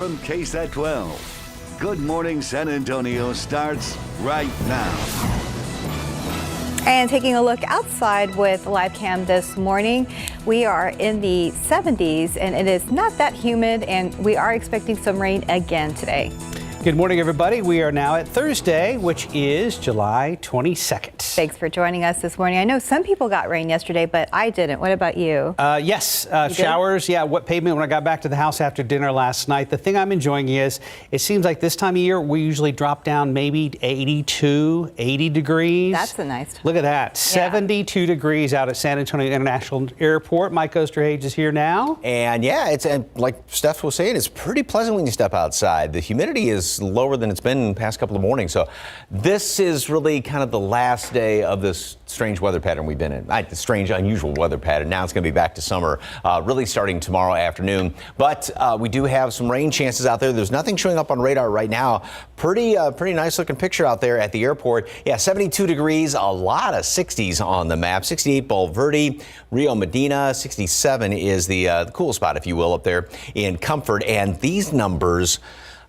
From KSAT 12, Good Morning San Antonio starts right now. And taking a look outside with live cam this morning, we are in the 70s and it is not that humid, and we are expecting some rain again today. Good morning, everybody. We are now at Thursday, which is July 22nd. Thanks for joining us this morning. I know some people got rain yesterday, but I didn't. What about you? Yes, showers. Yeah, wet pavement when I got back to the house after dinner last night. The thing I'm enjoying is it seems like this time of year we usually drop down maybe 82, 80 degrees. That's a nice. Look at that. 72 degrees out at San Antonio International Airport. Mike Osterhage is here now. And yeah, it's like Steph was saying, it's pretty pleasant when you step outside. The humidity is lower than it's been in the past couple of mornings. So this is really kind of the last day of this strange weather pattern we've been in. Strange, unusual weather pattern. Now it's going to be back to summer, really starting tomorrow afternoon. But we do have some rain chances out there. There's nothing showing up on radar right now. Pretty nice looking picture out there at the airport. Yeah, 72 degrees, a lot of 60s on the map. 68 Bulverde, Rio Medina, 67 is the cool spot, if you will, up there in Comfort. And these numbers,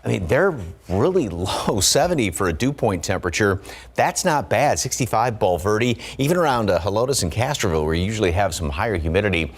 I mean, they're really low. 70 for a dew point temperature. That's not bad. 65 Bulverde, even around Otis and Castroville, where you usually have some higher humidity.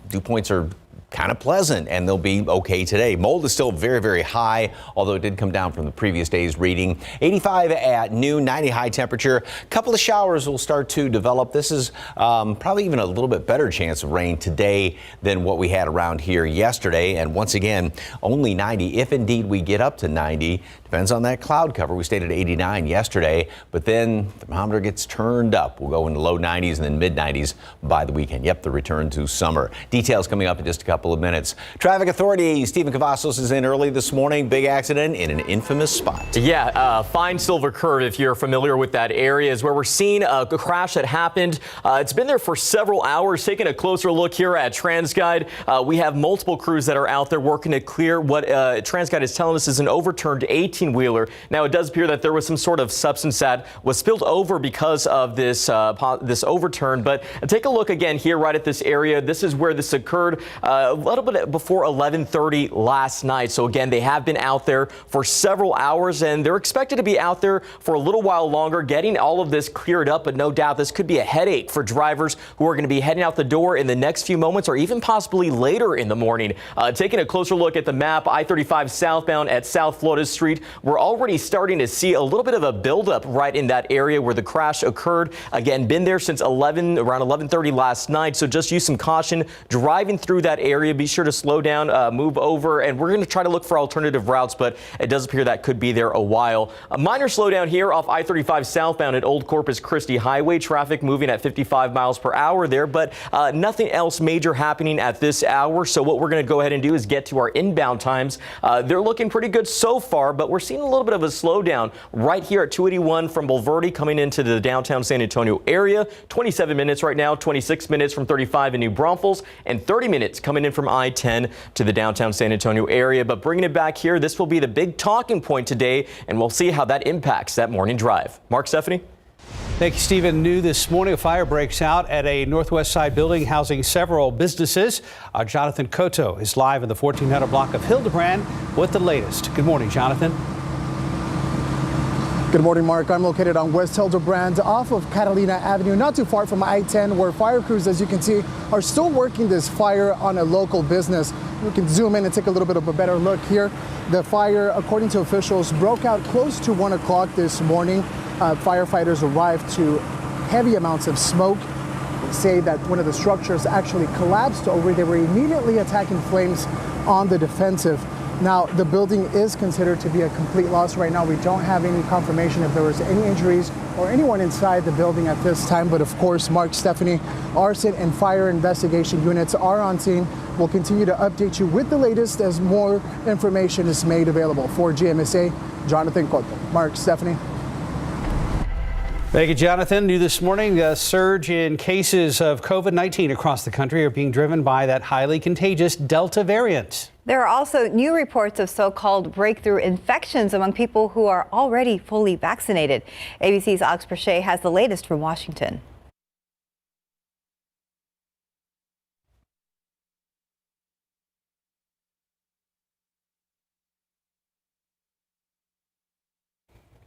Dew points are kind of pleasant, and they'll be okay today. Mold is still very, very high, although it did come down from the previous day's reading. 85 at noon, 90 high temperature. A couple of showers will start to develop. This is probably even a little bit better chance of rain today than what we had around here yesterday. And once again, only 90 if indeed we get up to 90. Depends on that cloud cover. We stayed at 89 yesterday, but then the thermometer gets turned up. We'll go into low 90s and then mid 90s by the weekend. Yep, the return to summer. Details coming up in just a couple of minutes. Traffic Authority, Stephen Cavazos is in early this morning. Big accident in an infamous spot. Yeah, Fine Silver Curve, if you're familiar with that area, is where we're seeing a crash that happened. It's been there for several hours. Taking a closer look here at TransGuide, we have multiple crews that are out there working to clear what TransGuide is telling us is an overturned 18-wheeler. Now, it does appear that there was some sort of substance that was spilled over because of this this overturn. But take a look again here right at this area. This is where this occurred a little bit before 11:30 last night. So again, they have been out there for several hours, and they're expected to be out there for a little while longer, getting all of this cleared up. But no doubt this could be a headache for drivers who are going to be heading out the door in the next few moments, or even possibly later in the morning. Taking a closer look at the map, I-35 southbound at South Florida Street, we're already starting to see a little bit of a buildup right in that area where the crash occurred. Again, been there since around 11:30 last night. So just use some caution driving through that area. Be sure to slow down, move over, and we're going to try to look for alternative routes, but it does appear that could be there a while. A minor slowdown here off I-35 southbound at Old Corpus Christi Highway. Traffic moving at 55 miles per hour there, but nothing else major happening at this hour. So what we're going to go ahead and do is get to our inbound times. They're looking pretty good so far, but we're seeing a little bit of a slowdown right here at 281 from Bulverde coming into the downtown San Antonio area. 27 minutes right now, 26 minutes from 35 in New Braunfels, and 30 minutes coming in from I-10 to the downtown San Antonio area. But bringing it back here, this will be the big talking point today, and we'll see how that impacts that morning drive. Mark, Stephanie? Thank you, Stephen. New this morning, a fire breaks out at a northwest side building housing several businesses. Jonathan Cotto is live in the 1400 block of Hildebrand with the latest. Good morning, Jonathan. Good morning, Mark. I'm located on West Hildebrand off of Catalina Avenue, not too far from I-10, where fire crews, as you can see, are still working this fire on a local business. We can zoom in and take a little bit of a better look here. The fire, according to officials, broke out close to 1 o'clock this morning. Firefighters arrived to heavy amounts of smoke. They say that one of the structures actually collapsed over. They were immediately attacking flames on the defensive. Now, the building is considered to be a complete loss right now. We don't have any confirmation if there was any injuries or anyone inside the building at this time. But of course, Mark, Stephanie, arson and fire investigation units are on scene. We'll continue to update you with the latest as more information is made available. For GMSA, Jonathan Cotto. Mark, Stephanie. Thank you, Jonathan. New this morning, a surge in cases of COVID-19 across the country are being driven by that highly contagious Delta variant. There are also new reports of so-called breakthrough infections among people who are already fully vaccinated. ABC's Alex Brachet has the latest from Washington.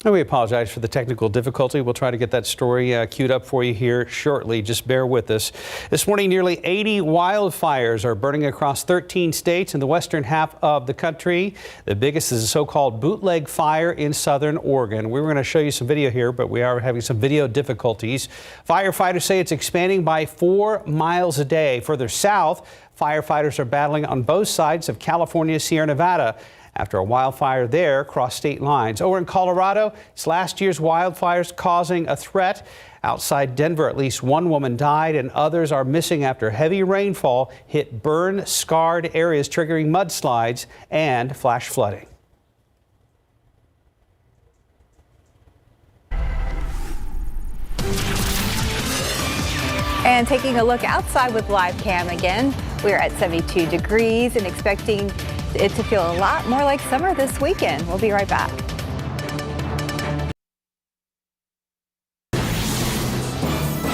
And we apologize for the technical difficulty. We'll try to get that story queued up for you here shortly. Just bear with us. This morning, nearly 80 wildfires are burning across 13 states in the western half of the country. The biggest is a so-called bootleg fire in southern Oregon. We were going to show you some video here, but we are having some video difficulties. Firefighters say it's expanding by 4 miles a day. Further south, firefighters are battling on both sides of California's Sierra Nevada after a wildfire there crossed state lines. Over in Colorado, it's last year's wildfires causing a threat. Outside Denver, at least one woman died and others are missing after heavy rainfall hit burn-scarred areas, triggering mudslides and flash flooding. And taking a look outside with live cam again, we're at 72 degrees and expecting it to feel a lot more like summer this weekend. We'll be right back.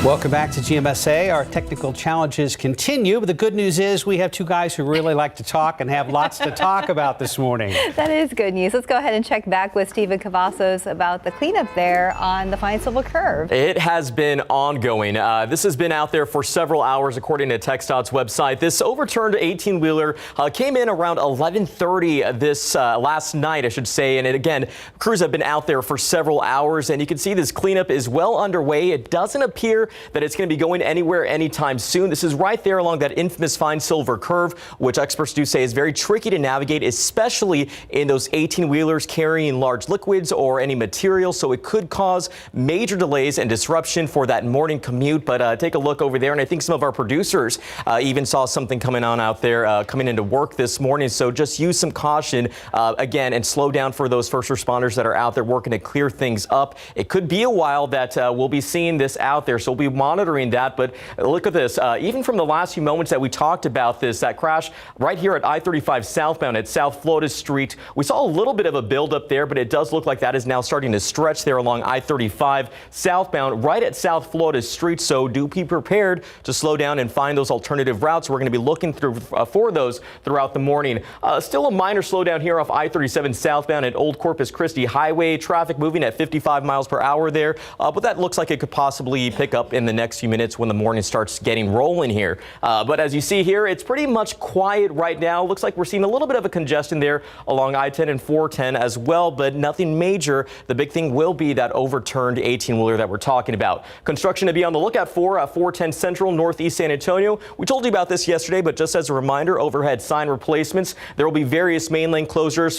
Welcome back to GMSA. Our technical challenges continue, but the good news is we have two guys who really like to talk and have lots to talk about this morning. That is good news. Let's go ahead and check back with Stephen Cavazos about the cleanup there on the Fine Silver Curve. It has been ongoing. This has been out there for several hours, according to TxDOT's website. This overturned 18-wheeler came in around 11:30 this last night, I should say. And again, crews have been out there for several hours, and you can see this cleanup is well underway. It doesn't appear that it's going to be going anywhere anytime soon. This is right there along that infamous Fine Silver Curve, which experts do say is very tricky to navigate, especially in those 18-wheelers carrying large liquids or any material. So it could cause major delays and disruption for that morning commute. But take a look over there. And I think some of our producers even saw something coming on out there coming into work this morning. So just use some caution again and slow down for those first responders that are out there working to clear things up. It could be a while that we'll be seeing this out there. So we'll be monitoring that. But look at this. Even from the last few moments that we talked about that crash right here at I-35 southbound at South Florida Street, we saw a little bit of a buildup there, but it does look like that is now starting to stretch there along I-35 southbound right at South Florida Street. So do be prepared to slow down and find those alternative routes. We're going to be looking through for those throughout the morning. Still a minor slowdown here off I-37 southbound at Old Corpus Christi Highway. Traffic moving at 55 miles per hour there, but that looks like it could possibly pick up in the next few minutes when the morning starts getting rolling here. But as you see here, it's pretty much quiet right now. Looks like we're seeing a little bit of a congestion there along I-10 and 410 as well, but nothing major. The big thing will be that overturned 18-wheeler that we're talking about. Construction to be on the lookout for 410 Central, Northeast San Antonio. We told you about this yesterday, but just as a reminder, overhead sign replacements. There will be various main lane closures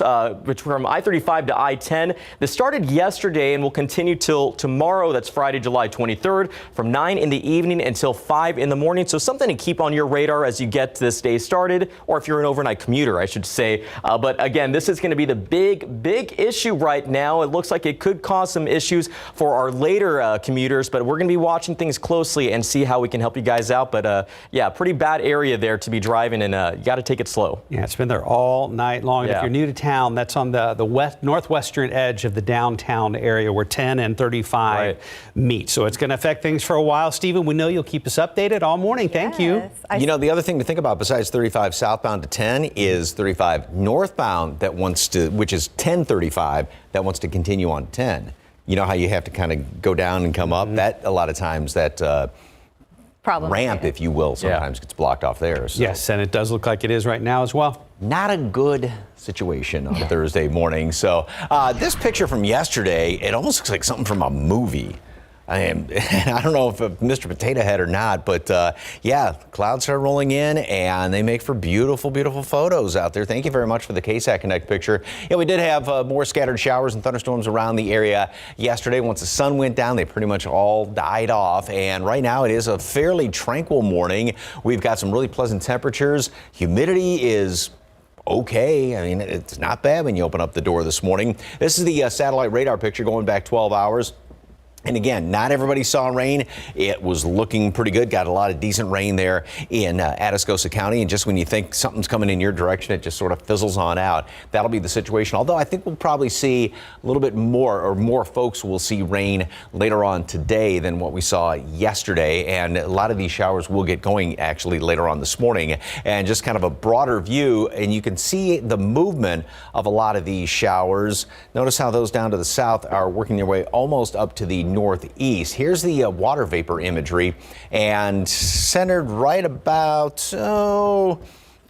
from I-35 to I-10. This started yesterday and will continue till tomorrow. That's Friday, July 23rd, from 9 in the evening until 5 in the morning. So something to keep on your radar as you get this day started, or if you're an overnight commuter, I should say. But again, this is going to be the big issue right now. It looks like it could cause some issues for our later commuters, but we're going to be watching things closely and see how we can help you guys out. But yeah, pretty bad area there to be driving, and you got to take it slow. Yeah, it's been there all night long. Yeah. If you're new to town, that's on the northwestern edge of the downtown area where 10 and 35 meet. So it's going to affect things for a while. Stephen, we know you'll keep us updated all morning. Thank you. You know, the other thing to think about besides 35 southbound to 10 is 35 northbound which is 1035 that wants to continue on 10. You know how you have to kind of go down and come up? That a lot of times that ramp, if you will, sometimes gets blocked off there. So. Yes, and it does look like it is right now as well. Not a good situation on Thursday morning. So this picture from yesterday, it almost looks like something from a movie. I don't know if Mr. Potato Head or not, but yeah, clouds start rolling in and they make for beautiful, beautiful photos out there. Thank you very much for the KSAT Connect picture. Yeah, we did have more scattered showers and thunderstorms around the area yesterday. Once the sun went down, they pretty much all died off. And right now it is a fairly tranquil morning. We've got some really pleasant temperatures. Humidity is okay. I mean, it's not bad when you open up the door this morning. This is the satellite radar picture going back 12 hours. And again, not everybody saw rain. It was looking pretty good. Got a lot of decent rain there in Atascosa County. And just when you think something's coming in your direction, it just sort of fizzles on out. That'll be the situation. Although I think we'll probably see a little bit more, or more folks will see rain later on today than what we saw yesterday. And a lot of these showers will get going actually later on this morning. And just kind of a broader view, and you can see the movement of a lot of these showers. Notice how those down to the south are working their way almost up to the northeast. Here's the water vapor imagery, and centered right about,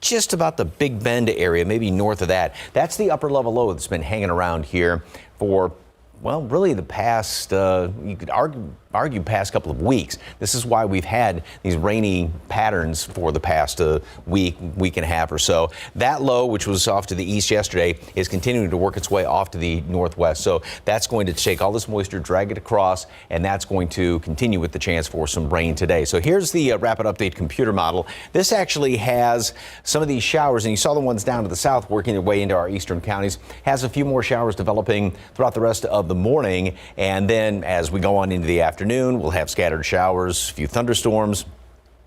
just about the Big Bend area, maybe north of that. That's the upper level low that's been hanging around here for, well, really the past, you could argue past couple of weeks. This is why we've had these rainy patterns for the past week and a half or so. That low, which was off to the east yesterday, is continuing to work its way off to the northwest. So that's going to take all this moisture, drag it across, and that's going to continue with the chance for some rain today. So here's the rapid update computer model. This actually has some of these showers, and you saw the ones down to the south working their way into our eastern counties. Has a few more showers developing throughout the rest of the morning, and then as we go on into the afternoon, we'll have scattered showers, a few thunderstorms.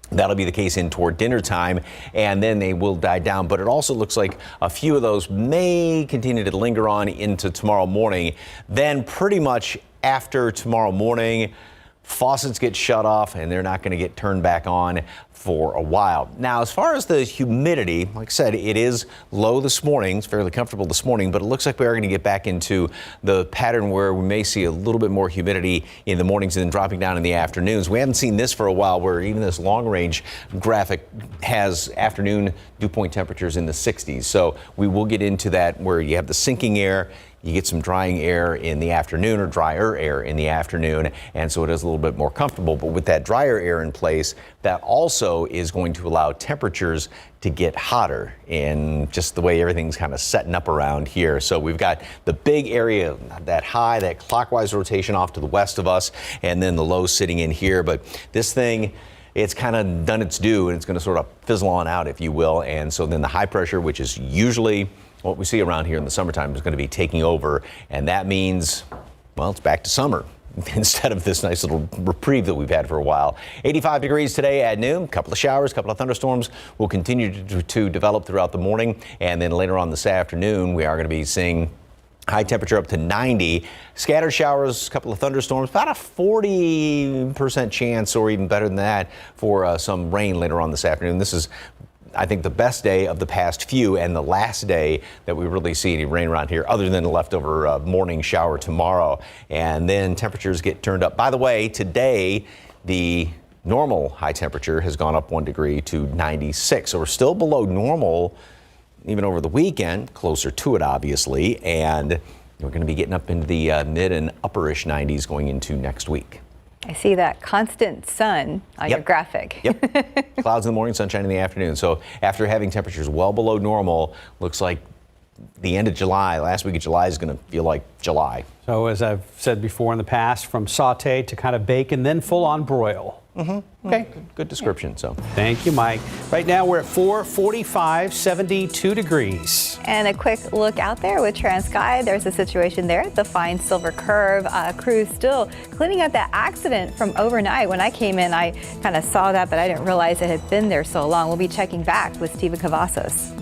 That'll be the case in toward dinner time, and then they will die down. But it also looks like a few of those may continue to linger on into tomorrow morning. Then pretty much after tomorrow morning, faucets get shut off and they're not going to get turned back on for a while. Now, as far as the humidity, like I said, it is low this morning. It's fairly comfortable this morning, but it looks like we are going to get back into the pattern where we may see a little bit more humidity in the mornings and then dropping down in the afternoons. We haven't seen this for a while, where even this long range graphic has afternoon dew point temperatures in the 60s. So we will get into that where you have the sinking air. You get some drying air in the afternoon, or drier air in the afternoon, and so it is a little bit more comfortable. But with that drier air in place, that also is going to allow temperatures to get hotter, in just the way everything's kind of setting up around here. So we've got the big area, that high, that clockwise rotation off to the west of us, and then the low sitting in here. But this thing, it's kind of done its due, and it's going to sort of fizzle on out, if you will. And so then the high pressure, which is usually what we see around here in the summertime, is going to be taking over. And that means, well, it's back to summer instead of this nice little reprieve that we've had for a while. 85 degrees today at noon. A couple of showers, a couple of thunderstorms will continue to develop throughout the morning. And then later on this afternoon, we are going to be seeing high temperature up to 90. Scattered showers, a couple of thunderstorms, about a 40% chance, or even better than that, for some rain later on this afternoon. This is, I think, the best day of the past few, and the last day that we really see any rain around here, other than the leftover morning shower tomorrow. And then temperatures get turned up. By the way, today, the normal high temperature has gone up 1 degree to 96. So we're still below normal, even over the weekend, closer to it, obviously. And we're going to be getting up into the mid and upperish 90s going into next week. I see that constant sun on your graphic. Yep. Clouds in the morning, sunshine in the afternoon. So after having temperatures well below normal, looks like the end of July, last week of July, is going to feel like July. So as I've said before in the past, from saute to kind of bake and then full on broil. Mm-hmm. Okay, good description. So thank you, Mike. Right now we're at 445, 72 degrees. And a quick look out there with TransGuide. There's a situation there at the Fine Silver Curve. Crews still cleaning up that accident from overnight. When I came in, I kind of saw that, but I didn't realize it had been there so long. We'll be checking back with Stephen Cavazos.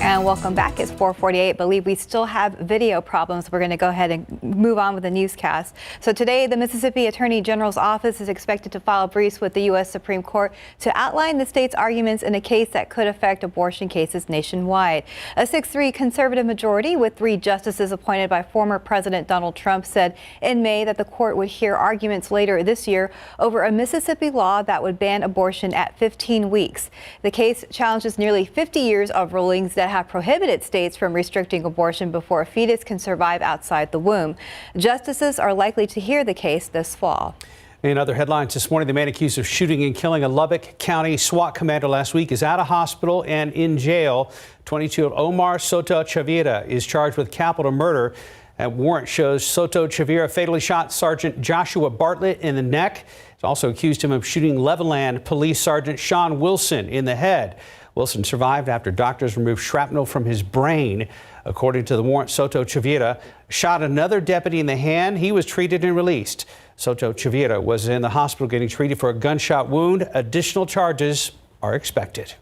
And welcome back. It's 4:48. Believe we still have video problems. We're going to go ahead and move on with the newscast. So today, the Mississippi Attorney General's office is expected to file briefs with the U.S. Supreme Court to outline the state's arguments in a case that could affect abortion cases nationwide. A 6-3 conservative majority with 3 justices appointed by former President Donald Trump said in May that the court would hear arguments later this year over a Mississippi law that would ban abortion at 15 weeks. The case challenges nearly 50 years of rulings that have prohibited states from restricting abortion before a fetus can survive outside the womb. Justices are likely to hear the case this fall. In other headlines this morning, the man accused of shooting and killing a Lubbock County SWAT commander last week is out of hospital and in jail. 22-year-old Omar Soto Chavira is charged with capital murder. A warrant shows Soto Chavira fatally shot Sergeant Joshua Bartlett in the neck. Also accused him of shooting Levelland Police Sergeant Sean Wilson in the head. Wilson survived after doctors removed shrapnel from his brain. According to the warrant, Soto Chavira shot another deputy in the hand. He was treated and released. Soto Chavira was in the hospital getting treated for a gunshot wound. Additional charges are expected.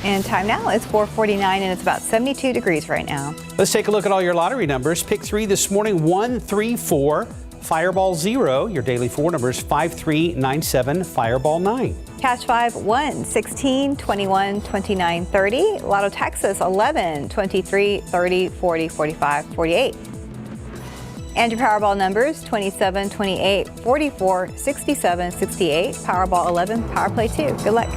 And time now is 4:49 and it's about 72 degrees right now. Let's take a look at all your lottery numbers. Pick 3 this morning, 1, 3, 4. Fireball 0. Your daily 4 numbers 5, 3, 9, 7. Fireball 9. Cash 5, 1, 16, 21, 29, 30. Lotto Texas 11, 23, 30, 40, 45, 48. And your Powerball numbers 27, 28, 44, 67, 68. Powerball 11, Power Play 2. Good luck.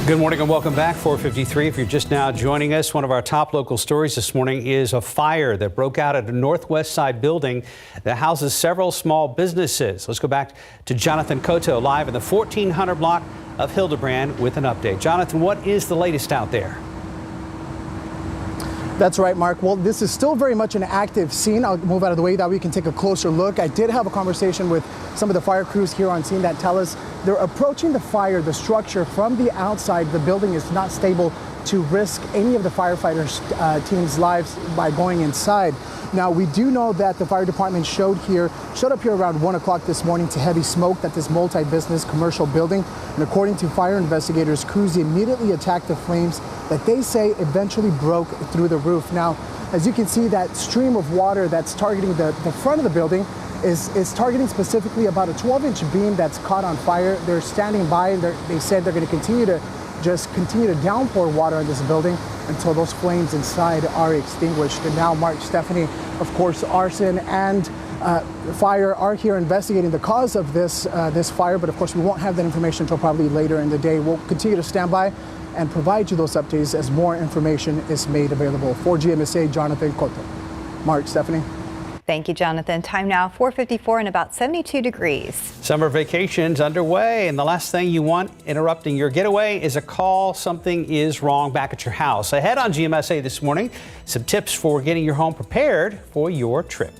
Good morning and welcome back. 4:53. If you're just now joining us, one of our top local stories this morning is a fire that broke out at a Northwest Side building that houses several small businesses. Let's go back to Jonathan Cotto live in the 1400 block of Hildebrand with an update. Jonathan, what is the latest out there? That's right, Mark. Well, this is still very much an active scene. I'll move out of the way that we can take a closer look. I did have a conversation with some of the fire crews here on scene that tell us they're approaching the fire, the structure from the outside. The building is not stable to risk any of the firefighters' team's lives by going inside. Now, we do know that the fire department showed up here around 1 o'clock this morning to heavy smoke at this multi-business commercial building. And according to fire investigators, crews immediately attacked the flames that they say eventually broke through the roof. Now, as you can see, that stream of water that's targeting the front of the building is targeting specifically about a 12-inch beam that's caught on fire. They're standing by and they said they're going to continue to downpour water on this building until those flames inside are extinguished. And now, Mark, Stephanie, of course, arson and fire are here investigating the cause of this fire, but of course we won't have that information until probably later in the day. We'll continue to stand by and provide you those updates as more information is made available. For GMSA, Jonathan Cotto. Mark, Stephanie. Thank you, Jonathan. Time now 4:54 and about 72 degrees. Summer vacations underway, and the last thing you want interrupting your getaway is a call something is wrong back at your house. Ahead on GMSA this morning, some tips for getting your home prepared for your trip.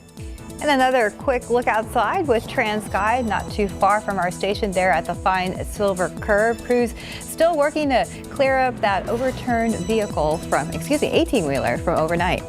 And another quick look outside with TransGuide, not too far from our station there at the fine silver curve. Crews still working to clear up that overturned vehicle from, 18-wheeler from overnight.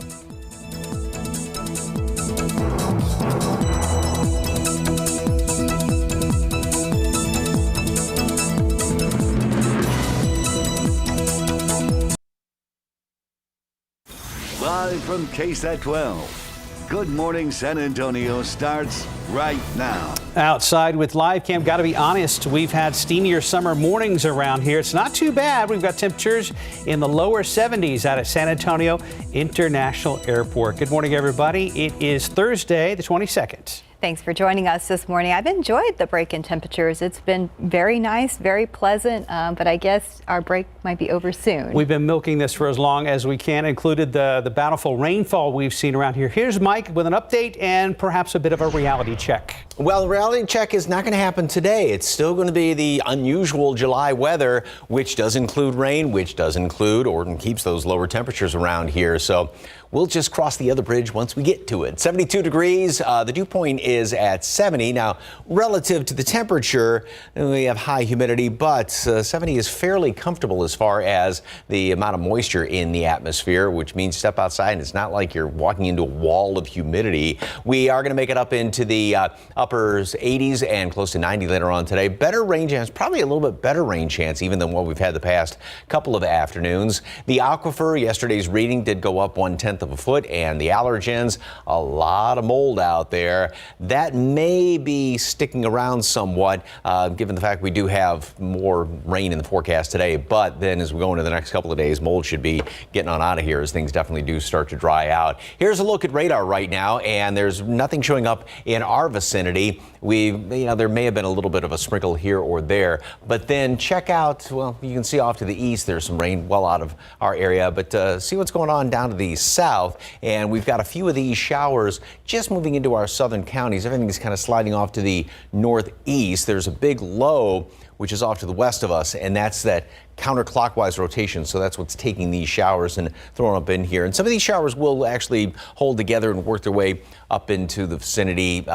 Live from KSAT 12. Good Morning San Antonio starts right now. Outside with live cam, got to be honest, we've had steamier summer mornings around here. It's not too bad. We've got temperatures in the lower 70s out at San Antonio International Airport. Good morning, everybody. It is Thursday, the 22nd. Thanks for joining us this morning. I've enjoyed the break in temperatures. It's been very nice, very pleasant, but I guess our break might be over soon. We've been milking this for as long as we can, included the bountiful rainfall we've seen around here. Here's Mike with an update and perhaps a bit of a reality check. Well, the reality check is not going to happen today. It's still going to be the unusual July weather, which does include rain, which does include or keeps those lower temperatures around here. So we'll just cross the other bridge once we get to it. 72 degrees. The dew point is at 70. Now, relative to the temperature, we have high humidity, but 70 is fairly comfortable as far as the amount of moisture in the atmosphere, which means step outside and it's not like you're walking into a wall of humidity. We are going to make it up into the upper 80s and close to 90 later on today. Better rain chance, probably a little bit better rain chance even than what we've had the past couple of afternoons. The aquifer, yesterday's reading did go up 1/10 of a foot, and the allergens, a lot of mold out there. that may be sticking around somewhat, given the fact we do have more rain in the forecast today. But then as we go into the next couple of days, mold should be getting on out of here as things definitely do start to dry out. Here's a look at radar right now, and there's nothing showing up in our vicinity. There may have been a little bit of a sprinkle here or there, but then check out, well, you can see off to the east there's some rain well out of our area, but see what's going on down to the south, and we've got a few of these showers just moving into our southern counties. Everything's kind of sliding off to the northeast. There's a big low which is off to the west of us, and that's that counterclockwise rotation. So that's what's taking these showers and throwing up in here. And some of these showers will actually hold together and work their way up into the vicinity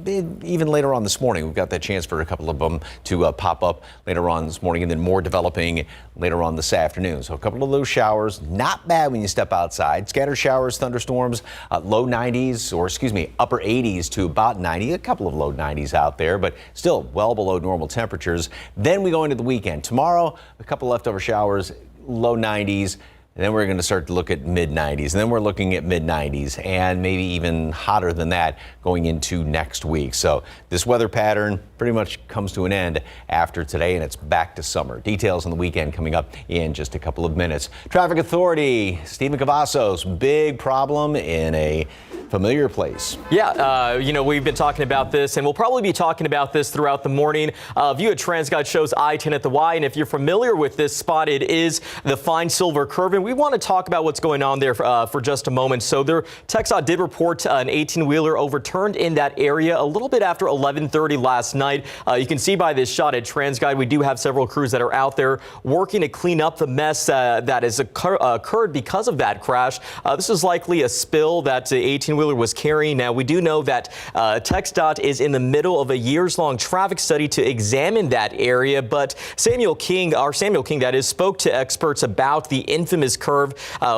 even later on this morning. We've got that chance for a couple of them to pop up later on this morning, and then more developing later on this afternoon. So a couple of those showers, not bad when you step outside. Scattered showers, thunderstorms, low 90s, or excuse me, upper 80s to about 90. A couple of low 90s out there, but still well below normal temperatures. Then we go into the weekend. Tomorrow, a couple leftover showers, low 90s. And then we're going to start to look at mid 90s. And then we're looking at mid 90s and maybe even hotter than that going into next week. So this weather pattern pretty much comes to an end after today, and it's back to summer. Details on the weekend coming up in just a couple of minutes. Traffic Authority, Stephen Cavazos, big problem in a familiar place. Yeah, we've been talking about this, and we'll probably be talking about this throughout the morning. View at TransGuide shows I-10 at the Y, and if you're familiar with this spot, it is the fine silver curve, and we want to talk about what's going on there for just a moment. So TxDOT did report an 18-wheeler overturned in that area a little bit after 11:30 last night. You can see by this shot at TransGuide, we do have several crews that are out there working to clean up the mess that has occurred because of that crash. This is likely a spill that the 18-wheeler was carrying. Now, we do know that TxDOT is in the middle of a years-long traffic study to examine that area, but Samuel King, that is, spoke to experts about the infamous curve,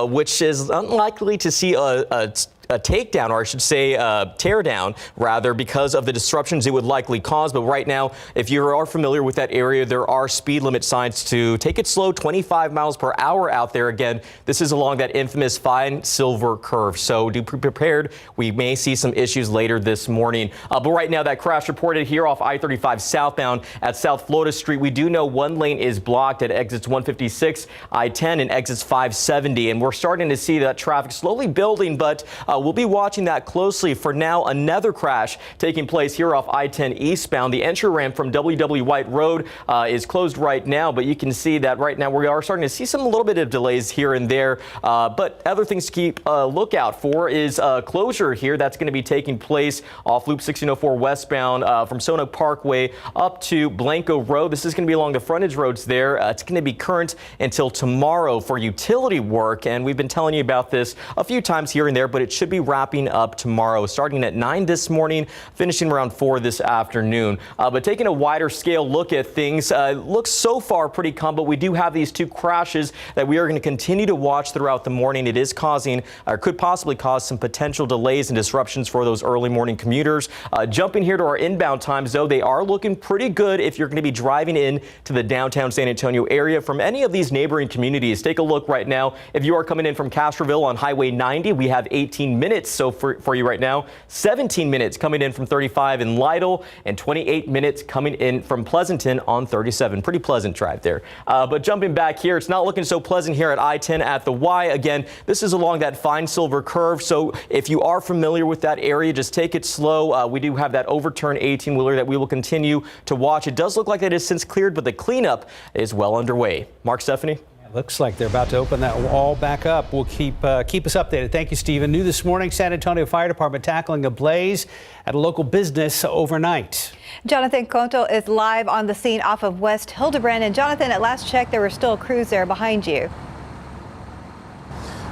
which is unlikely to see a takedown, or I should say tear down, rather, because of the disruptions it would likely cause. But right now, if you are familiar with that area, there are speed limit signs to take it slow, 25 miles per hour out there. Again, this is along that infamous fine silver curve. So do be prepared. We may see some issues later this morning. But right now, that crash reported here off I-35 southbound at South Florida Street. We do know one lane is blocked at exits 156, I-10, and exits 570. And we're starting to see that traffic slowly building, but we'll be watching that closely. For now, another crash taking place here off I-10 eastbound. The entry ramp from W.W. White Road is closed right now, but you can see that right now we are starting to see a little bit of delays here and there. But other things to keep a lookout for is a closure here that's going to be taking place off Loop 1604 westbound from Sono Parkway up to Blanco Road. This is going to be along the frontage roads there. It's going to be current until tomorrow for utility work, and we've been telling you about this a few times here and there, but it should be wrapping up tomorrow, starting at 9 this morning, finishing around 4 this afternoon. But taking a wider scale look at things, looks so far pretty calm, but we do have these two crashes that we are going to continue to watch throughout the morning. It is causing, or could possibly cause, some potential delays and disruptions for those early morning commuters. Jumping here to our inbound times, though, they are looking pretty good if you're going to be driving in to the downtown San Antonio area from any of these neighboring communities. Take a look right now. If you are coming in from Castroville on Highway 90, we have 18 minutes so for you right now. 17 minutes coming in from 35 in Lytle, and 28 minutes coming in from Pleasanton on 37. Pretty pleasant drive there. But jumping back here, it's not looking so pleasant here at I-10 at the Y. Again, this is along that fine silver curve. So if you are familiar with that area, just take it slow. We do have that overturned 18-wheeler that we will continue to watch. It does look like it is since cleared, but the cleanup is well underway. Mark, Stephanie? Looks like they're about to open that all back up. We'll keep us updated. Thank you, Stephen. New this morning, San Antonio Fire Department tackling a blaze at a local business overnight. Jonathan Cotto is live on the scene off of West Hildebrand. And Jonathan, at last check, there were still crews there behind you.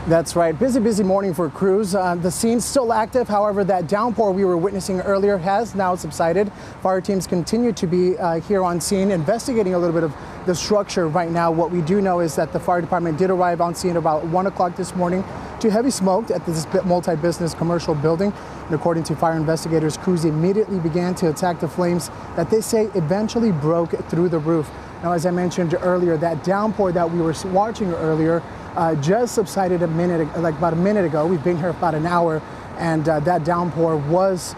That's right. Busy morning for crews. The scene's still active. However, that downpour we were witnessing earlier has now subsided. Fire teams continue to be here on scene, investigating a little bit of the structure right now. What we do know is that the fire department did arrive on scene about 1 o'clock this morning to heavy smoke at this multi-business commercial building. And according to fire investigators, crews immediately began to attack the flames that they say eventually broke through the roof. Now, as I mentioned earlier, that downpour that we were watching earlier just subsided about a minute ago. We've been here about an hour, and that downpour was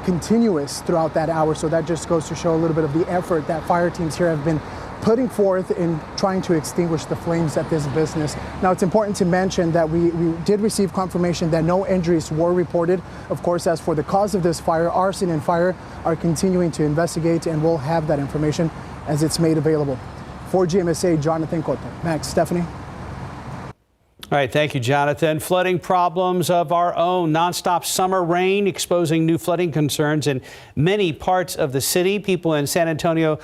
continuous throughout that hour. So that just goes to show a little bit of the effort that fire teams here have been putting forth in trying to extinguish the flames at this business. Now, it's important to mention that we did receive confirmation that no injuries were reported. Of course, as for the cause of this fire, arson and fire are continuing to investigate, and we'll have that information as it's made available. For GMSA, Jonathan Cotto. Max, Stephanie. All right, thank you, Jonathan. Flooding problems of our own. Nonstop summer rain exposing new flooding concerns in many parts of the city. People in San Antonio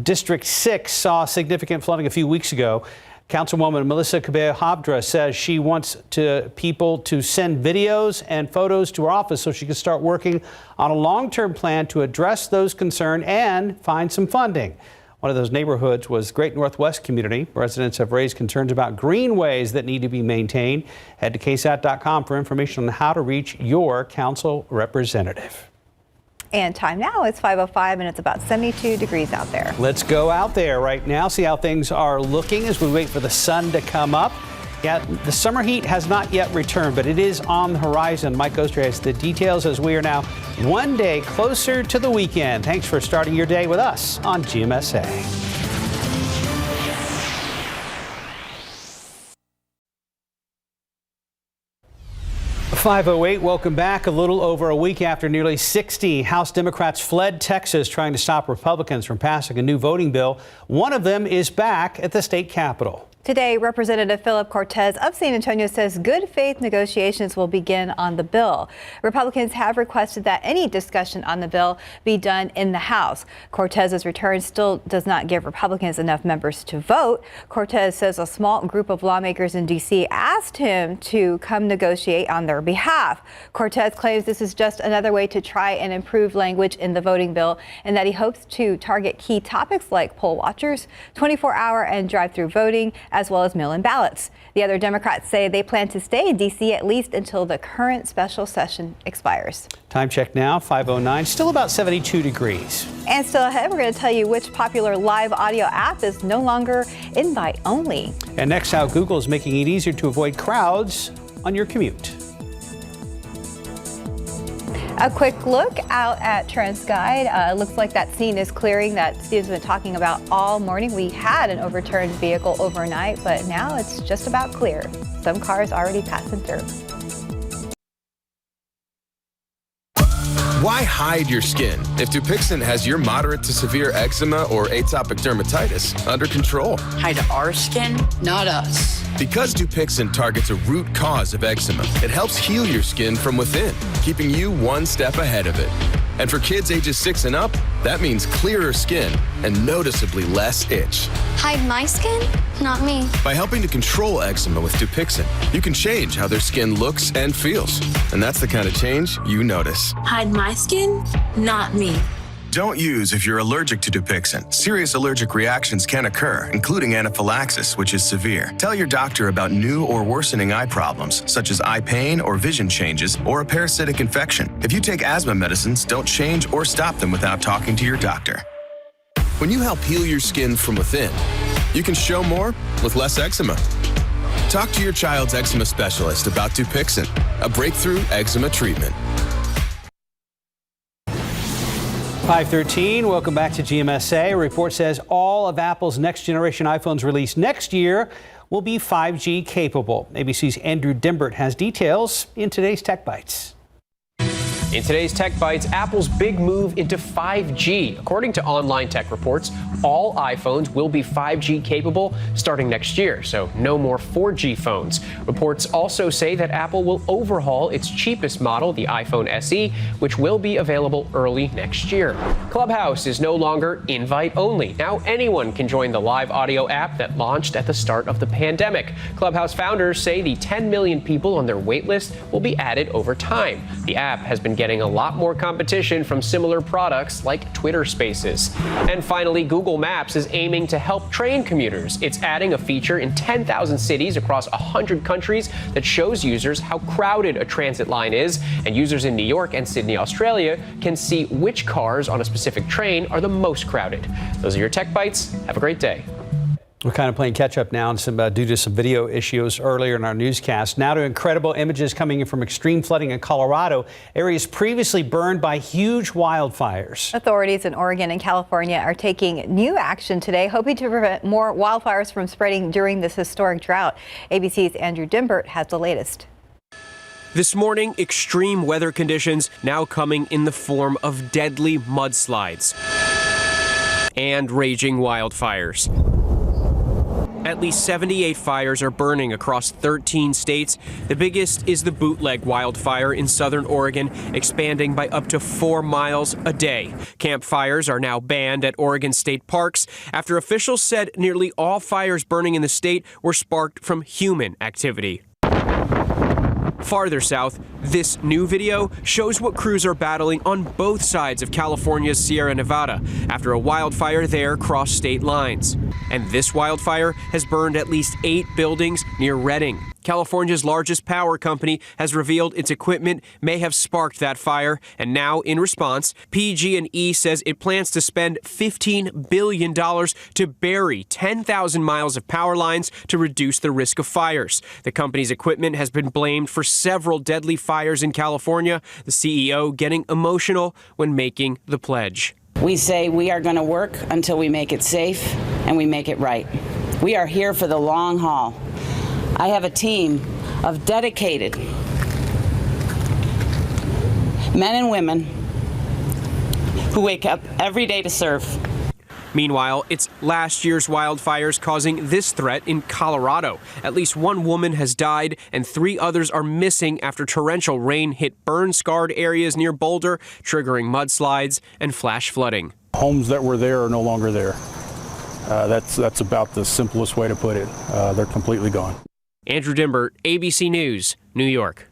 District 6 saw significant flooding a few weeks ago. Councilwoman Melissa Cabello-Habdra says she wants people to send videos and photos to her office so she can start working on a long-term plan to address those concerns and find some funding. One of those neighborhoods was Great Northwest Community. Residents have raised concerns about greenways that need to be maintained. Head to KSAT.com for information on how to reach your council representative. And time now, it's 5:05 and it's about 72 degrees out there. Let's go out there right now, see how things are looking as we wait for the sun to come up. Yeah, the summer heat has not yet returned, but it is on the horizon. Mike Oster has the details as we are now one day closer to the weekend. Thanks for starting your day with us on GMSA. 5:08, welcome back. A little over a week after nearly 60 House Democrats fled Texas trying to stop Republicans from passing a new voting bill. One of them is back at the state capitol. Today, Representative Philip Cortez of San Antonio says good faith negotiations will begin on the bill. Republicans have requested that any discussion on the bill be done in the House. Cortez's return still does not give Republicans enough members to vote. Cortez says a small group of lawmakers in D.C. asked him to come negotiate on their behalf. Cortez claims this is just another way to try and improve language in the voting bill and that he hopes to target key topics like poll watchers, 24-hour and drive-through voting, as well as mail-in ballots. The other Democrats say they plan to stay in D.C. at least until the current special session expires. Time check now, 5:09, still about 72 degrees. And still ahead, we're going to tell you which popular live audio app is no longer invite only. And next, how Google is making it easier to avoid crowds on your commute. A quick look out at TransGuide. Looks like that scene is clearing that Steve's been talking about all morning. We had an overturned vehicle overnight, but now it's just about clear. Some cars already passing through. Why hide your skin if Dupixent has your moderate to severe eczema or atopic dermatitis under control? Hide our skin, not us. Because Dupixent targets a root cause of eczema, it helps heal your skin from within, keeping you one step ahead of it. And for kids ages 6 and up, that means clearer skin and noticeably less itch. Hide my skin, not me. By helping to control eczema with Dupixent, you can change how their skin looks and feels. And that's the kind of change you notice. Hide my skin, not me. Don't use if you're allergic to Dupixent. Serious allergic reactions can occur, including anaphylaxis, which is severe. Tell your doctor about new or worsening eye problems, such as eye pain or vision changes, or a parasitic infection. If you take asthma medicines, don't change or stop them without talking to your doctor. When you help heal your skin from within, you can show more with less eczema. Talk to your child's eczema specialist about Dupixent, a breakthrough eczema treatment. 5:13, welcome back to GMSA. A report says all of Apple's next generation iPhones released next year will be 5G capable. ABC's Andrew Dimbert has details in today's Tech Bites. In today's Tech Bites, Apple's big move into 5G. According to online tech reports, all iPhones will be 5G capable starting next year, so no more 4G phones. Reports also say that Apple will overhaul its cheapest model, the iPhone SE, which will be available early next year. Clubhouse is no longer invite only. Now anyone can join the live audio app that launched at the start of the pandemic. Clubhouse founders say the 10 million people on their waitlist will be added over time. The app has been getting a lot more competition from similar products like Twitter Spaces. And finally, Google Maps is aiming to help train commuters. It's adding a feature in 10,000 cities across 100 countries that shows users how crowded a transit line is, and users in New York and Sydney, Australia can see which cars on a specific train are the most crowded. Those are your Tech Bites. Have a great day. We're kind of playing catch up now and due to some video issues earlier in our newscast. Now to incredible images coming in from extreme flooding in Colorado, areas previously burned by huge wildfires. Authorities in Oregon and California are taking new action today, hoping to prevent more wildfires from spreading during this historic drought. ABC's Andrew Dimbert has the latest. This morning, extreme weather conditions now coming in the form of deadly mudslides and raging wildfires. At least 78 fires are burning across 13 states. The biggest is the Bootleg wildfire in southern Oregon, expanding by up to 4 miles a day. Campfires are now banned at Oregon state parks after officials said nearly all fires burning in the state were sparked from human activity. Farther south, this new video shows what crews are battling on both sides of California's Sierra Nevada after a wildfire there crossed state lines. And this wildfire has burned at least 8 buildings near Redding. California's largest power company has revealed its equipment may have sparked that fire, and now, in response, PG&E says it plans to spend $15 billion to bury 10,000 miles of power lines to reduce the risk of fires. The company's equipment has been blamed for several deadly fires in California, the CEO getting emotional when making the pledge. We say we are going to work until we make it safe and we make it right. We are here for the long haul. I have a team of dedicated men and women who wake up every day to serve. Meanwhile, it's last year's wildfires causing this threat in Colorado. At least 1 woman has died and 3 others are missing after torrential rain hit burn-scarred areas near Boulder, triggering mudslides and flash flooding. Homes that were there are no longer there. That's about the simplest way to put it. They're completely gone. Andrew Dimbert, ABC News, New York.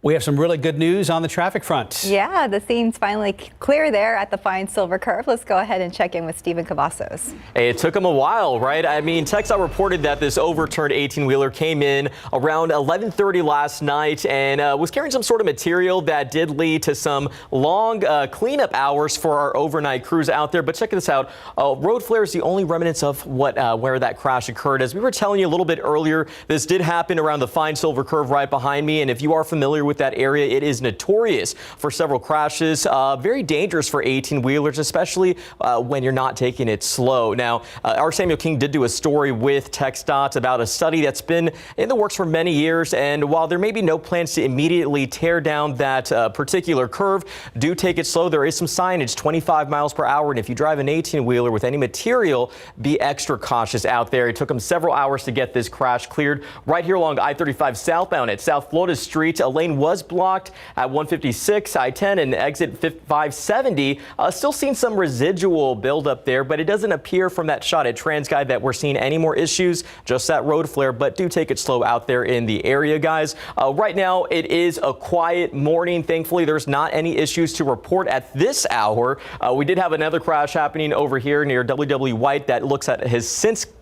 We have some really good news on the traffic front. Yeah, the scene's finally clear there at the fine silver curve. Let's go ahead and check in with Stephen Cavazos. Hey, it took him a while, right? I mean, TxDOT reported that this overturned 18-wheeler came in around 11:30 last night and was carrying some sort of material that did lead to some long cleanup hours for our overnight crews out there. But check this out. Road flare is the only remnants of where that crash occurred. As we were telling you a little bit earlier, this did happen around the fine silver curve right behind me. And if you are familiar with that area, it is notorious for several crashes. Very dangerous for 18-wheelers, especially when you're not taking it slow. Now, our Samuel King did do a story with TxDOT about a study that's been in the works for many years. And while there may be no plans to immediately tear down that particular curve, do take it slow. There is some signage, 25 miles per hour. And if you drive an 18-wheeler with any material, be extra cautious out there. It took them several hours to get this crash cleared. Right here along I-35 southbound at South Florida Street, a lane was blocked at 156, I-10 and exit 570. Still seeing some residual buildup there, but it doesn't appear from that shot at TransGuide that we're seeing any more issues, just that road flare, but do take it slow out there in the area, guys. Right now, it is a quiet morning. Thankfully, there's not any issues to report at this hour. We did have another crash happening over here near WW White that looks at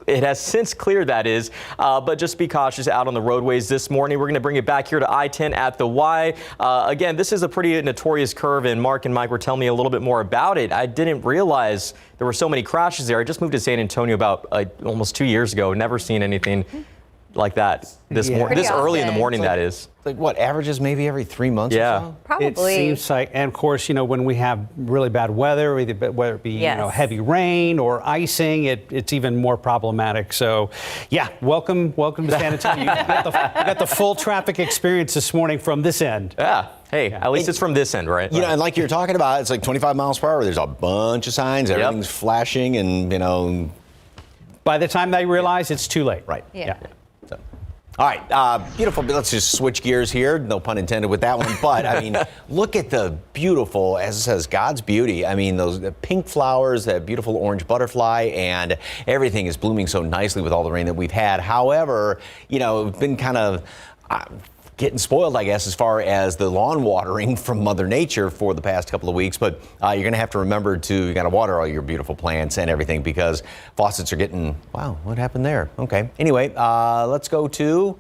it has since cleared, that is, but just be cautious out on the roadways this morning. We're going to bring it back here to I-10 at the Y. Again, this is a pretty notorious curve, and Mark and Mike were telling me a little bit more about it. I didn't realize there were so many crashes there. I just moved to San Antonio about almost 2 years ago. Never seen anything like that this early in the morning, that is. Like what, averages maybe every 3 months or so? Probably. It seems like, and of course, when we have really bad weather, whether it be heavy rain or icing, it's even more problematic. So, yeah, welcome to San Antonio. You got the full traffic experience this morning from this end. Yeah. Hey, at least it's from this end, right? And like you're talking about, it's like 25 miles per hour. There's a bunch of signs. Everything's flashing, and by the time they realize, it's too late. Right. Yeah. All right, beautiful. Let's just switch gears here. No pun intended with that one. But, I mean, look at the beautiful, as it says, God's beauty. I mean, those pink flowers, that beautiful orange butterfly, and everything is blooming so nicely with all the rain that we've had. However, we've been kind of getting spoiled, I guess, as far as the lawn watering from Mother Nature for the past couple of weeks. But you're going to have to remember you got to water all your beautiful plants and everything because faucets are getting, wow, what happened there? Okay. Anyway, let's go to,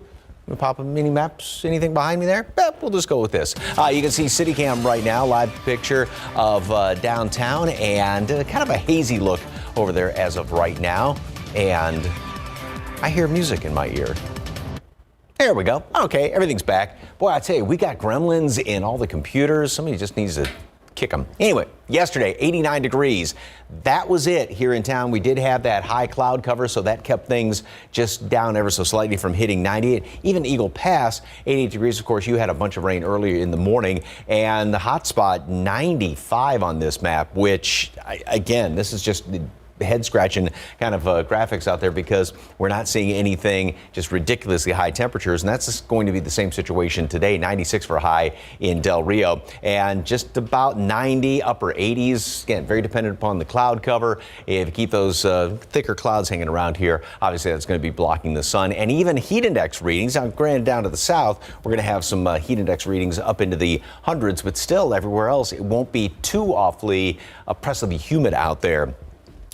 pop up mini maps, anything behind me there? We'll just go with this. You can see CityCam right now, live picture of downtown and kind of a hazy look over there as of right now. and I hear music in my ear. There we go. Okay, everything's back. Boy, I tell you, we got gremlins in all the computers. Somebody just needs to kick them. Anyway, yesterday, 89 degrees. That was it here in town. We did have that high cloud cover, so that kept things just down ever so slightly from hitting 98. Even Eagle Pass, 88 degrees. Of course, you had a bunch of rain earlier in the morning, and the hot spot, 95 on this map, which, again, this is just head scratching kind of graphics out there because we're not seeing anything just ridiculously high temperatures, and that's just going to be the same situation today. 96 for a high in Del Rio, and just about 90, upper 80s. Again, very dependent upon the cloud cover. If you keep those thicker clouds hanging around here, obviously that's going to be blocking the sun. And even heat index readings, now granted down to the south, we're going to have some heat index readings up into the hundreds, but still everywhere else it won't be too awfully oppressively humid out there.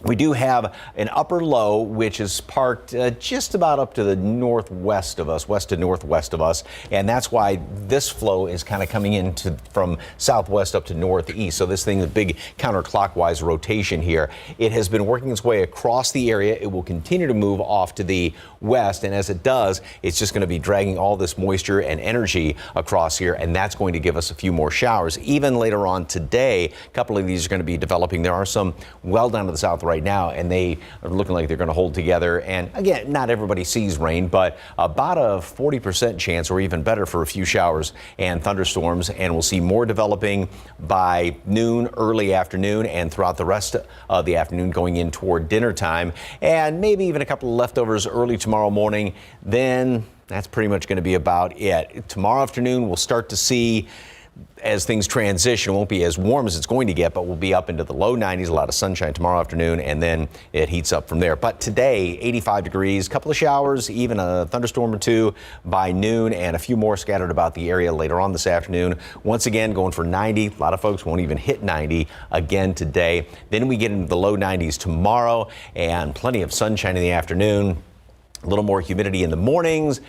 We do have an upper low, which is parked just about up to the northwest of us, west to northwest of us. And that's why this flow is kind of coming in from southwest up to northeast. So this thing is a big counterclockwise rotation here. It has been working its way across the area. It will continue to move off to the west. And as it does, it's just going to be dragging all this moisture and energy across here. And that's going to give us a few more showers. Even later on today, a couple of these are going to be developing. There are some well down to the south right now, and they are looking like they're going to hold together. And again, not everybody sees rain, but about a 40% chance or even better for a few showers and thunderstorms. And we'll see more developing by noon, early afternoon, and throughout the rest of the afternoon going in toward dinner time, and maybe even a couple of leftovers early tomorrow morning. Then that's pretty much going to be about it. Tomorrow afternoon, we'll start to see, as things transition, it won't be as warm as it's going to get, but we'll be up into the low 90s, a lot of sunshine tomorrow afternoon, and then it heats up from there. But today, 85 degrees, couple of showers, even a thunderstorm or two by noon, and a few more scattered about the area later on this afternoon. Once again, going for 90. A lot of folks won't even hit 90 again today. Then we get into the low 90s tomorrow, and plenty of sunshine in the afternoon. A little more humidity in the mornings,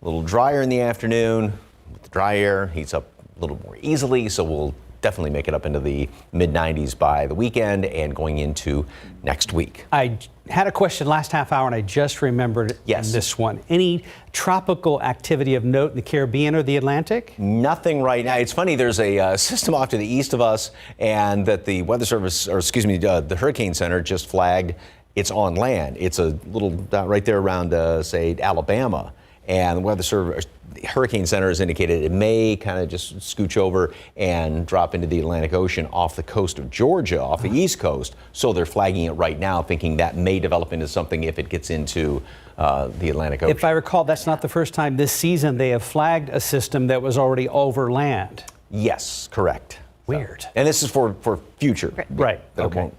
a little drier in the afternoon. With the dry air, heats up a little more easily, so we'll definitely make it up into the mid-90s by the weekend and going into next week. I had a question last half hour and I just remembered this one. Any tropical activity of note in the Caribbean or the Atlantic? Nothing right now. It's funny, there's a system off to the east of us, and that the Weather Service, or excuse me, the Hurricane Center just flagged it's on land. It's a little dot right there around, say, Alabama. And the Weather Service, Hurricane Center has indicated it may kind of just scooch over and drop into the Atlantic Ocean off the coast of Georgia, off the East Coast. So they're flagging it right now, thinking that may develop into something if it gets into the Atlantic Ocean. If I recall, that's not the first time this season they have flagged a system that was already over land. Yes, correct. Weird. So, and this is for future. Right. Okay.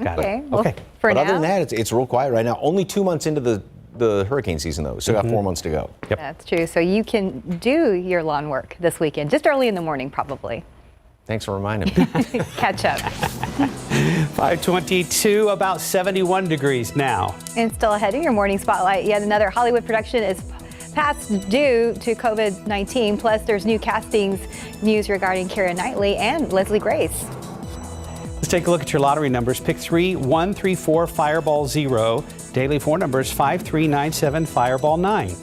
Got it. Well, okay. For but now, other than that, it's real quiet right now. Only 2 months into the hurricane season, though. Still got 4 months to go. Yep. that's true. So you can do your lawn work this weekend, just early in the morning, probably. Thanks for reminding me. Catch up. 522, about 71 degrees now. And still ahead in your morning spotlight, yet another Hollywood production is past due to COVID-19. Plus, there's new castings news regarding Keira Knightley and Leslie Grace. Let's take a look at your lottery numbers. Pick 3, 1, 3, 4, Fireball 0. Daily 4 numbers 5, 3, 9, 7, Fireball 9.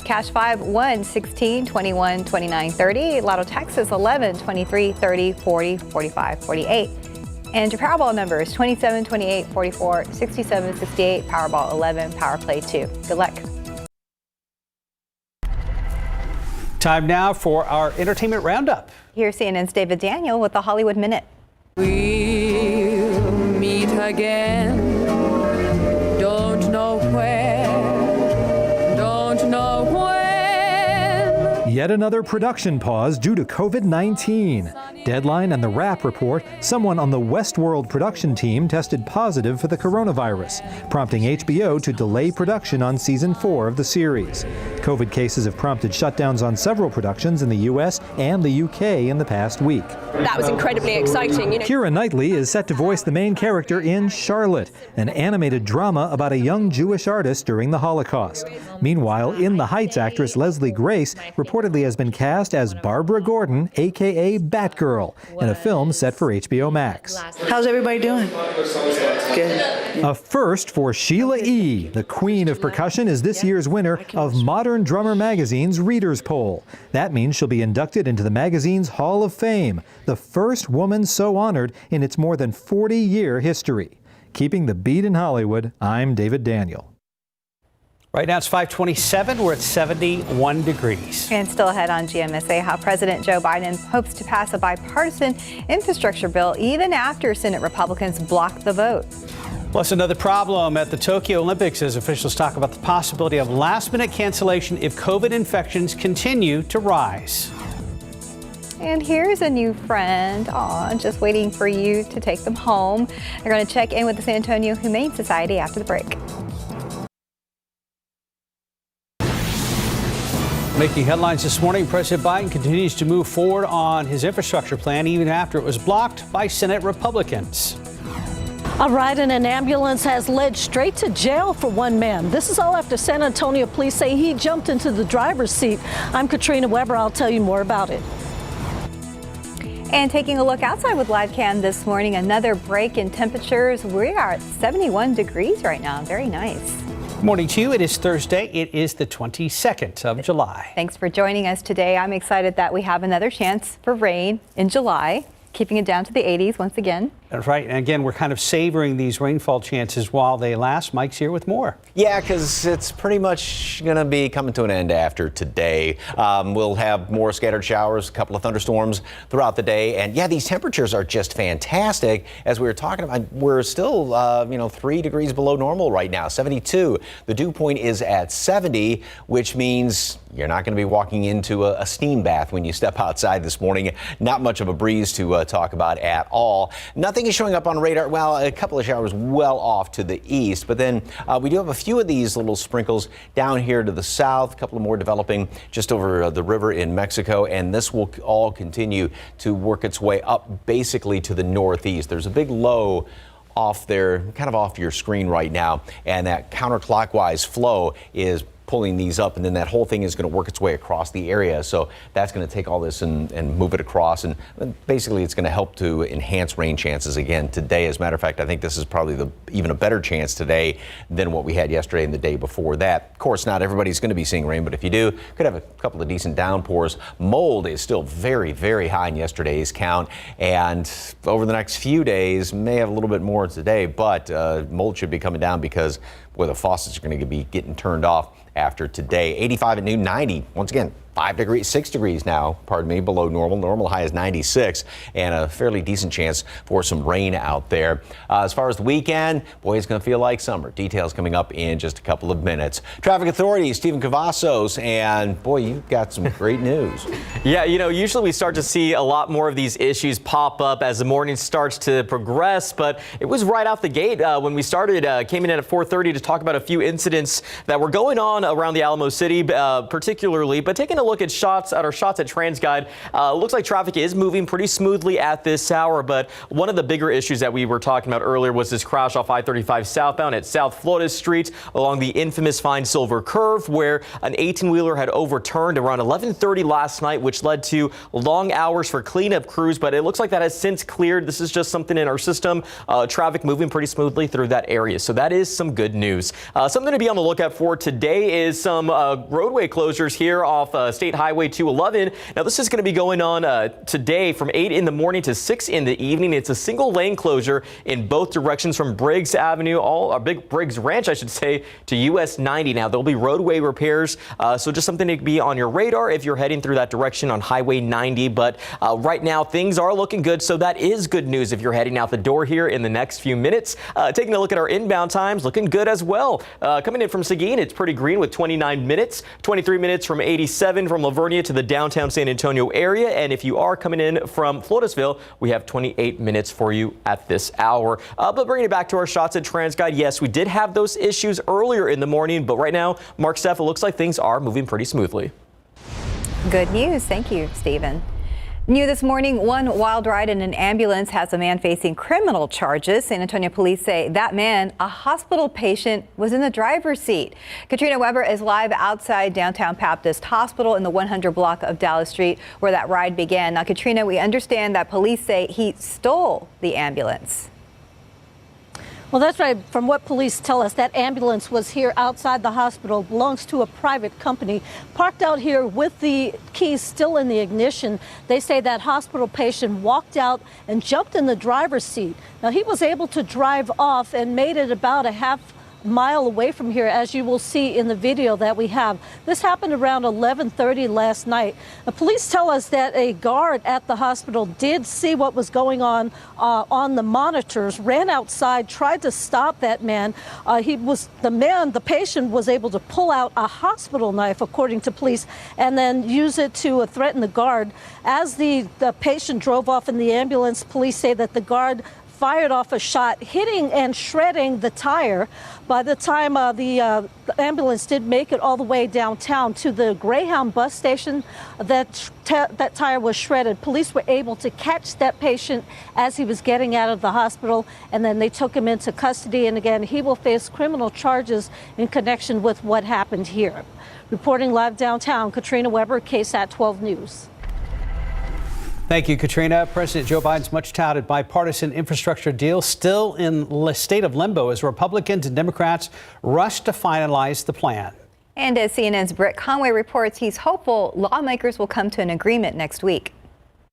Cash 5, 1, 16, 21, 29, 30. Lotto Texas 11, 23, 30, 40, 45, 48. And your Powerball numbers 27, 28, 44, 67, 68, Powerball 11, Power Play 2. Good luck. Time now for our entertainment roundup. Here's CNN's David Daniel with the Hollywood Minute. We'll meet again. Don't know where. Don't know when. Yet another production pause due to COVID-19. Deadline and the Wrap report, someone on the Westworld production team tested positive for the coronavirus, prompting HBO to delay production on season 4 of the series. COVID cases have prompted shutdowns on several productions in the U.S. and the U.K. in the past week. That was incredibly exciting. Keira Knightley is set to voice the main character in Charlotte, an animated drama about a young Jewish artist during the Holocaust. Meanwhile, In the Heights actress Leslie Grace reportedly reportedly has been cast as Barbara Gordon, a.k.a. Batgirl, in a film set for HBO Max. How's everybody doing? Good. A first for Sheila E., the queen of percussion, is this year's winner of Modern Drummer Magazine's Readers' Poll. That means she'll be inducted into the magazine's Hall of Fame, the first woman so honored in its more than 40-year history. Keeping the beat in Hollywood, I'm David Daniel. Right now it's 5:27. We're at 71 degrees. And still ahead on GMSA, how President Joe Biden hopes to pass a bipartisan infrastructure bill even after Senate Republicans blocked the vote. Plus another problem at the Tokyo Olympics as officials talk about the possibility of last-minute cancellation if COVID infections continue to rise. And here's a new friend. Just waiting for you to take them home. They're going to check in with the San Antonio Humane Society after the break. Making headlines this morning, President Biden continues to move forward on his infrastructure plan even after it was blocked by Senate Republicans. A ride in an ambulance has led straight to jail for one man. This is all after San Antonio police say he jumped into the driver's seat. I'm Katrina Weber. I'll tell you more about it. And taking a look outside with live cam this morning, another break in temperatures. We are at 71 degrees right now. Very nice. Good morning to you. It is Thursday. It is the 22nd of July. Thanks for joining us today. I'm excited that we have another chance for rain in July, keeping it down to the 80s once again. That's right. And again, we're kind of savoring these rainfall chances while they last. Mike's here with more. Yeah, because it's pretty much going to be coming to an end after today. We'll have more scattered showers, a couple of thunderstorms throughout the day. And yeah, these temperatures are just fantastic. As we were talking about, we're still, 3 degrees below normal right now, 72. The dew point is at 70, which means you're not going to be walking into a steam bath when you step outside this morning. Not much of a breeze to talk about at all. Nothing is showing up on radar. Well, a couple of showers well off to the east, but then we do have a few of these little sprinkles down here to the south, a couple of more developing just over the river in Mexico, and this will all continue to work its way up basically to the northeast. There's a big low off there, kind of off your screen right now, and that counterclockwise flow is pulling these up, and then that whole thing is going to work its way across the area. So that's going to take all this and move it across, and basically it's going to help to enhance rain chances again today. As a matter of fact, I think this is probably even a better chance today than what we had yesterday and the day before that. Of course, not everybody's going to be seeing rain, but if you do, could have a couple of decent downpours. Mold is still very, very high in yesterday's count, and over the next few days may have a little bit more today, but mold should be coming down because, boy, the faucets are going to be getting turned off after today. 85 at noon, 90. Once again, 6 degrees now, below normal. Normal high is 96, and a fairly decent chance for some rain out there. As far as the weekend, boy, it's going to feel like summer. Details coming up in just a couple of minutes. Traffic authorities, Stephen Cavazos, and boy, you've got some great news. Yeah, usually we start to see a lot more of these issues pop up as the morning starts to progress, but it was right out the gate when we started, came in at 4:30 to talk about a few incidents that were going on around the Alamo City, particularly, but taking a look at our shots at TransGuide, looks like traffic is moving pretty smoothly at this hour, but one of the bigger issues that we were talking about earlier was this crash off I-35 southbound at South Florida Street along the infamous Fine Silver Curve, where an 18-wheeler had overturned around 11:30 last night, which led to long hours for cleanup crews, but it looks like that has since cleared. This is just something in our system. Traffic moving pretty smoothly through that area, so that is some good news. Something to be on the lookout for today is some roadway closures here off State Highway 211. Now, this is going to be going on today from 8 in the morning to 6 in the evening. It's a single lane closure in both directions from Briggs Avenue, Briggs Ranch, I should say, to US 90. Now, there'll be roadway repairs, so just something to be on your radar if you're heading through that direction on Highway 90. But right now, things are looking good, so that is good news if you're heading out the door here in the next few minutes. Taking a look at our inbound times, looking good as well. Coming in from Seguin, it's pretty green with 29 minutes, 23 minutes from 87 from Lavernia to the downtown San Antonio area. And if you are coming in from Floresville, we have 28 minutes for you at this hour. But bringing it back to our shots at TransGuide, yes, we did have those issues earlier in the morning, but right now, Mark Steff, it looks like things are moving pretty smoothly. Good news. Thank you, Stephen. New this morning, one wild ride in an ambulance has a man facing criminal charges. San Antonio police say that man, a hospital patient, was in the driver's seat. Katrina Weber is live outside downtown Baptist Hospital in the 100 block of Dallas Street where that ride began. Now, Katrina, we understand that police say he stole the ambulance. Well, that's right. From what police tell us, that ambulance was here outside the hospital, belongs to a private company, parked out here with the keys still in the ignition. They say that hospital patient walked out and jumped in the driver's seat. Now, he was able to drive off and made it about a half mile away from here, as you will see in the video that we have. This happened around 11:30 last night. The police tell us that a guard at the hospital did see what was going on the monitors, ran outside, tried to stop that man. The patient was able to pull out a hospital knife, according to police, and then use it to threaten the guard. As the patient drove off in the ambulance, police say that the guard fired off a shot, hitting and shredding the tire. By the time the ambulance did make it all the way downtown to the Greyhound bus station, that tire was shredded. Police were able to catch that patient as he was getting out of the hospital, and then they took him into custody. And again, he will face criminal charges in connection with what happened here. Reporting live downtown, Katrina Weber, KSAT 12 News. Thank you, Katrina. President Joe Biden's much-touted bipartisan infrastructure deal still in a state of limbo as Republicans and Democrats rush to finalize the plan. And as CNN's Britt Conway reports, he's hopeful lawmakers will come to an agreement next week.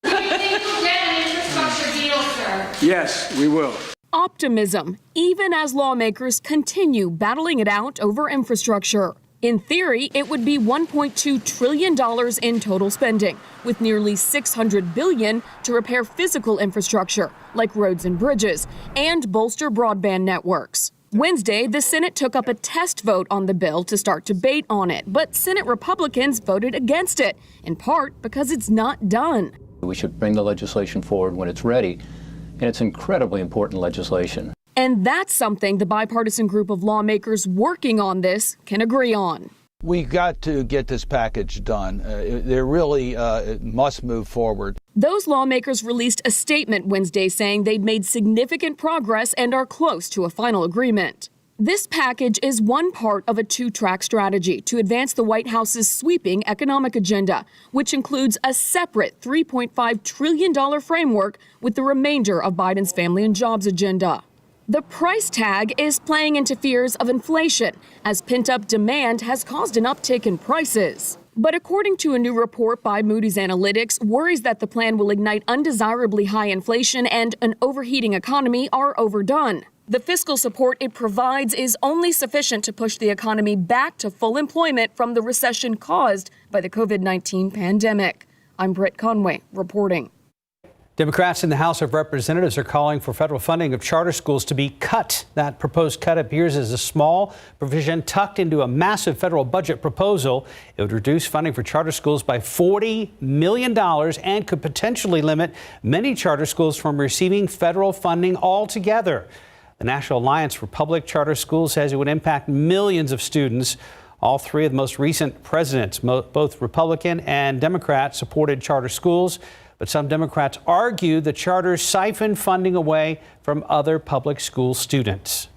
Do you think we'll get an infrastructure deal, sir? Yes, we will. Optimism, even as lawmakers continue battling it out over infrastructure. In theory, it would be $1.2 trillion in total spending, with nearly $600 billion to repair physical infrastructure, like roads and bridges, and bolster broadband networks. Wednesday, the Senate took up a test vote on the bill to start debate on it, but Senate Republicans voted against it, in part because it's not done. We should bring the legislation forward when it's ready, and it's incredibly important legislation. And that's something the bipartisan group of lawmakers working on this can agree on. We've got to get this package done. They really must move forward. Those lawmakers released a statement Wednesday saying they'd made significant progress and are close to a final agreement. This package is one part of a two-track strategy to advance the White House's sweeping economic agenda, which includes a separate $3.5 trillion framework with the remainder of Biden's family and jobs agenda. The price tag is playing into fears of inflation, as pent-up demand has caused an uptick in prices. But according to a new report by Moody's Analytics, worries that the plan will ignite undesirably high inflation and an overheating economy are overdone. The fiscal support it provides is only sufficient to push the economy back to full employment from the recession caused by the COVID-19 pandemic. I'm Britt Conway reporting. Democrats in the House of Representatives are calling for federal funding of charter schools to be cut. That proposed cut appears as a small provision tucked into a massive federal budget proposal. It would reduce funding for charter schools by $40 million and could potentially limit many charter schools from receiving federal funding altogether. The National Alliance for Public Charter Schools says it would impact millions of students. All three of the most recent presidents, both Republican and Democrat, supported charter schools. But some Democrats argue the charters siphon funding away from other public school students.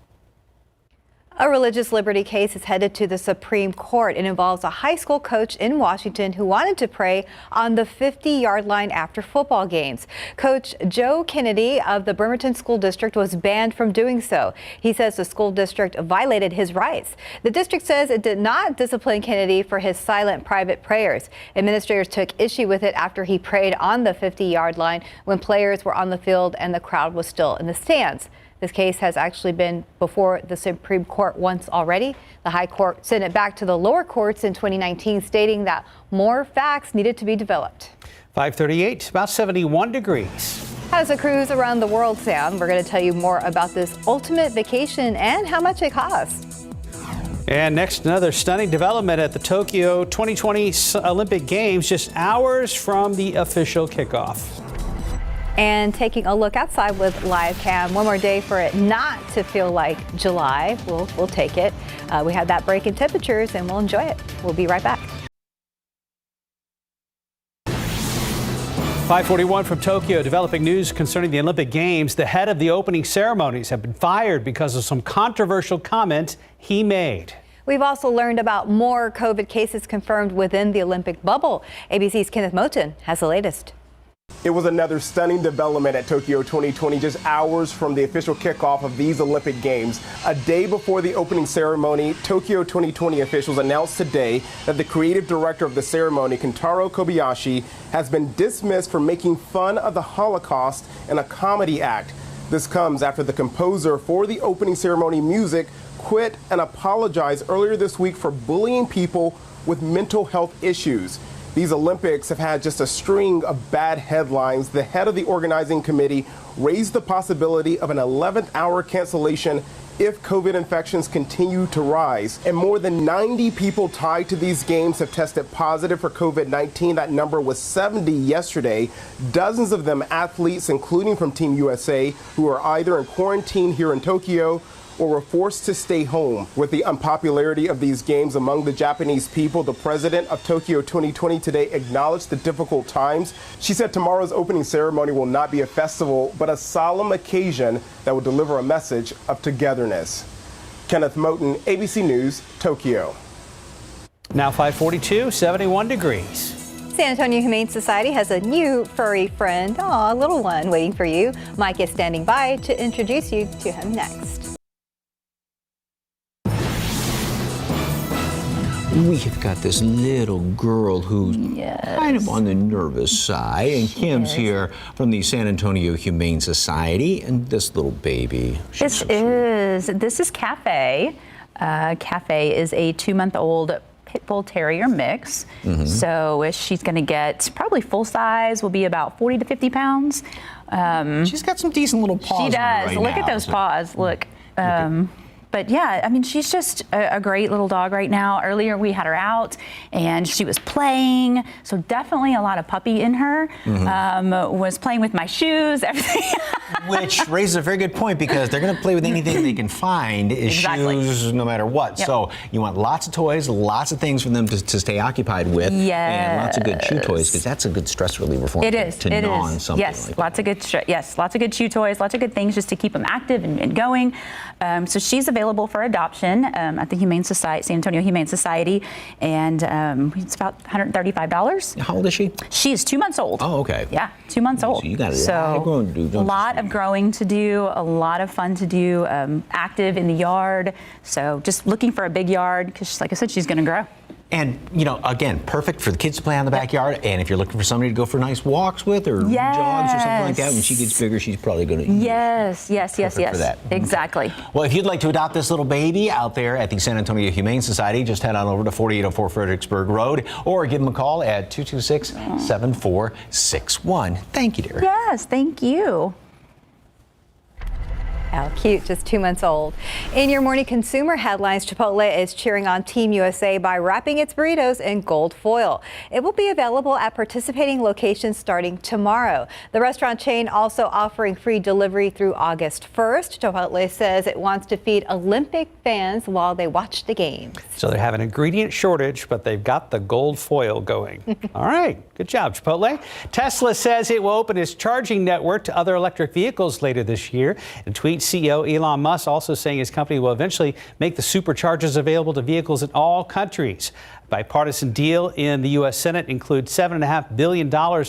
A religious liberty case is headed to the Supreme Court. It involves a high school coach in Washington who wanted to pray on the 50-yard line after football games. Coach Joe Kennedy of the Bremerton School District was banned from doing so. He says the school district violated his rights. The district says it did not discipline Kennedy for his silent private prayers. Administrators took issue with it after he prayed on the 50-yard line when players were on the field and the crowd was still in the stands. This case has actually been before the Supreme Court once already. The High Court sent it back to the lower courts in 2019, stating that more facts needed to be developed. 538, about 71 degrees. How does a cruise around the world sound? We're going to tell you more about this ultimate vacation and how much it costs. And next, another stunning development at the Tokyo 2020 Olympic Games, just hours from the official kickoff. And taking a look outside with live cam. One more day for it not to feel like July. We'll take it. We had that break in temperatures and we'll enjoy it. We'll be right back. 541 from Tokyo, developing news concerning the Olympic Games. The head of the opening ceremonies have been fired because of some controversial comments he made. We've also learned about more COVID cases confirmed within the Olympic bubble. ABC's Kenneth Moten has the latest. It was another stunning development at Tokyo 2020, just hours from the official kickoff of these Olympic Games. A day before the opening ceremony, Tokyo 2020 officials announced today that the creative director of the ceremony, Kentaro Kobayashi, has been dismissed for making fun of the Holocaust in a comedy act. This comes after the composer for the opening ceremony music quit and apologized earlier this week for bullying people with mental health issues. These Olympics have had just a string of bad headlines. The head of the organizing committee raised the possibility of an 11th hour cancellation if COVID infections continue to rise. And more than 90 people tied to these games have tested positive for COVID-19. That number was 70 yesterday. Dozens of them athletes, including from Team USA, who are either in quarantine here in Tokyo or were forced to stay home. With the unpopularity of these games among the Japanese people, the president of Tokyo 2020 today acknowledged the difficult times. She said tomorrow's opening ceremony will not be a festival, but a solemn occasion that will deliver a message of togetherness. Kenneth Moten, ABC News, Tokyo. Now 542, 71 degrees. San Antonio Humane Society has a new furry friend, a little one, waiting for you. Mike is standing by to introduce you to him next. We have got this little girl who's kind of on the nervous side, and Kim's here from the San Antonio Humane Society, and this little baby. This is Cafe. Cafe is a 2-month-old Pit Bull Terrier mix. So she's going to get probably full size, will be about 40 to 50 pounds. She's got some decent little paws. She does. Right Look now, at those paws. Look. But yeah, I mean, she's just a great little dog right now. Earlier we had her out and she was playing. So definitely a lot of puppy in her. Was playing with my shoes, everything. Which raises a very good point, because they're going to play with anything they can find, shoes, no matter what. So you want lots of toys, lots of things for them to stay occupied with. And lots of good chew toys, because that's a good stress reliever for them to gnaw on something. Yes, like lots of good lots of good chew toys, lots of good things just to keep them active and going. So she's available for adoption at the Humane Society, San Antonio Humane Society, and it's about $135. How old is she? She is 2 months old. Oh, okay. Yeah, 2 months old. So you got a lot of growing to do, a lot of fun to do, active in the yard. So just looking for a big yard, because like I said, she's going to grow. And, you know, again, perfect for the kids to play on the backyard. And if you're looking for somebody to go for nice walks with, or jogs or something like that, when she gets bigger, she's probably going to Yes. For that. Exactly. Well, if you'd like to adopt this little baby out there at the San Antonio Humane Society, just head on over to 4804 Fredericksburg Road, or give them a call at 226-7461. Thank you, dear. Yes, thank you. How cute, just 2 months old. In your morning consumer headlines, Chipotle is cheering on Team USA by wrapping its burritos in gold foil. It will be available at participating locations starting tomorrow. The restaurant chain also offering free delivery through August 1st. Chipotle says it wants to feed Olympic fans while they watch the games. So they have an ingredient shortage, but they've got the gold foil going. All right, good job, Chipotle. Tesla says it will open its charging network to other electric vehicles later this year. In a tweet, CEO Elon Musk also saying his company will eventually make the superchargers available to vehicles in all countries. A bipartisan deal in the U.S. Senate includes $7.5 billion in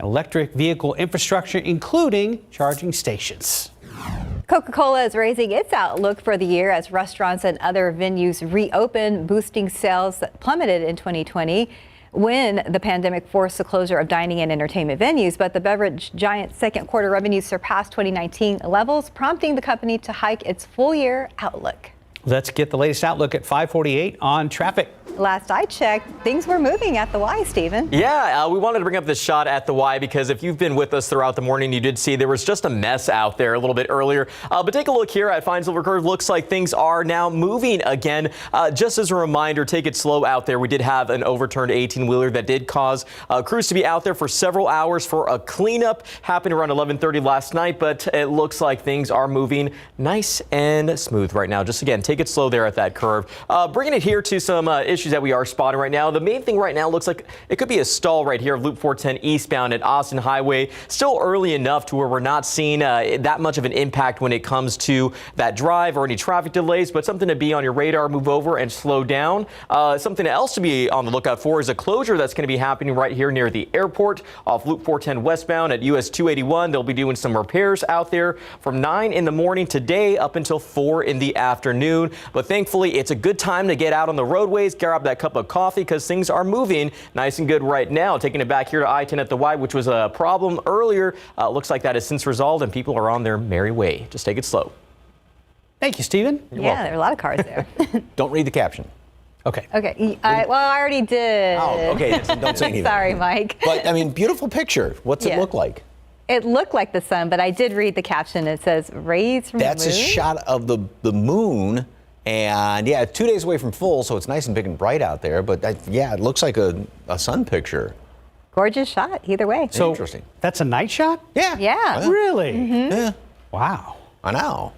electric vehicle infrastructure, including charging stations. Coca-Cola is raising its outlook for the year as restaurants and other venues reopen, boosting sales that plummeted in 2020. When the pandemic forced the closure of dining and entertainment venues, but the beverage giant's second quarter revenues surpassed 2019 levels, prompting the company to hike its full year outlook. Let's get the latest outlook at 548 on traffic. Last I checked, things were moving at the Y, Stephen. Yeah, we wanted to bring up this shot at the Y because if you've been with us throughout the morning, you did see there was just a mess out there a little bit earlier. But take a look here at Fine Silver Curve. Looks like things are now moving again. Just as a reminder, take it slow out there. We did have an overturned 18-wheeler that did cause crews to be out there for several hours for a cleanup. Happened around 11:30 last night, but it looks like things are moving nice and smooth right now. Just again, take take it slow there at that curve. Bringing it here to some issues that we are spotting right now. The main thing right now looks like it could be a stall right here of Loop 410 eastbound at Austin Highway. Still early enough to where we're not seeing that much of an impact when it comes to that drive or any traffic delays, but something to be on your radar, move over and slow down. Something else to be on the lookout for is a closure that's going to be happening right here near the airport off Loop 410 westbound at US 281. They'll be doing some repairs out there from 9 in the morning today up until 4 in the afternoon. But thankfully, it's a good time to get out on the roadways, grab that cup of coffee because things are moving nice and good right now. Taking it back here to I-10 at the Y, which was a problem earlier. Looks like that has since resolved and people are on their merry way. Just take it slow. Thank you, Stephen. You're welcome. There are a lot of cars there. Don't read the caption. Okay. Okay. I already did. Oh, okay. Don't say anything. Sorry, Mike. But, I mean, beautiful picture. What's it look like? It looked like the sun, but I did read the caption. It says rays from the moon. That's a shot of the moon. And, yeah, 2 days away from full, so it's nice and big and bright out there. But, yeah, it looks like a sun picture. Gorgeous shot, either way. So interesting. That's a night shot? Yeah. Yeah. Really? Mm-hmm. Yeah. Wow. I know.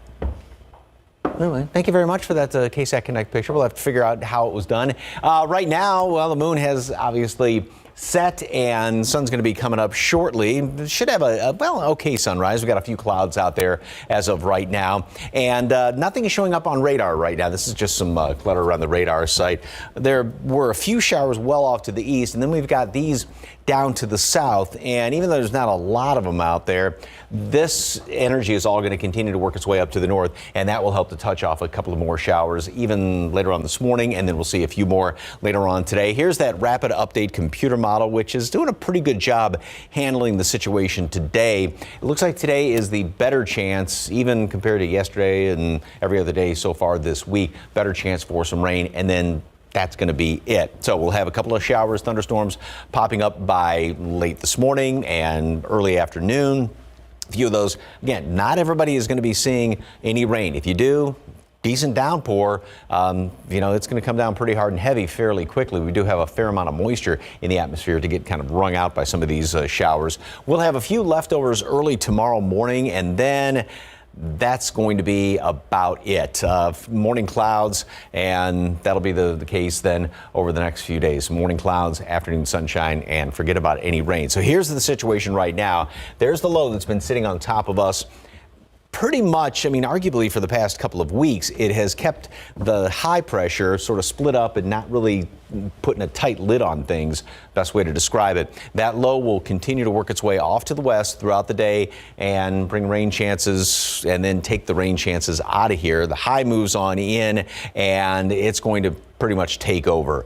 Anyway, thank you very much for that KSAT Connect picture. We'll have to figure out how it was done. Right now, well, the moon has obviously set and sun's going to be coming up shortly. Should have a okay sunrise. We've got a few clouds out there as of right now. And nothing is showing up on radar right now. This is just some clutter around the radar site. There were a few showers well off to the east, and then we've got these down to the south. And even though there's not a lot of them out there, this energy is all going to continue to work its way up to the north, and that will help to touch off a couple of more showers even later on this morning, and then we'll see a few more later on today. Here's that rapid update computer model, which is doing a pretty good job handling the situation today. It looks like today is the better chance, even compared to yesterday and every other day so far this week, better chance for some rain, and then that's going to be it. So we'll have a couple of showers, thunderstorms popping up by late this morning and early afternoon. A few of those. Again, not everybody is going to be seeing any rain. If you do, decent downpour, it's going to come down pretty hard and heavy fairly quickly. We do have a fair amount of moisture in the atmosphere to get kind of wrung out by some of these showers. We'll have a few leftovers early tomorrow morning, and then that's going to be about it. Morning clouds, and that'll be the case then over the next few days. Morning clouds, afternoon sunshine, and forget about any rain. So here's the situation right now. There's the low that's been sitting on top of us. Pretty much, arguably for the past couple of weeks, it has kept the high pressure sort of split up and not really putting a tight lid on things, best way to describe it. That low will continue to work its way off to the west throughout the day and bring rain chances and then take the rain chances out of here. The high moves on in and it's going to pretty much take over.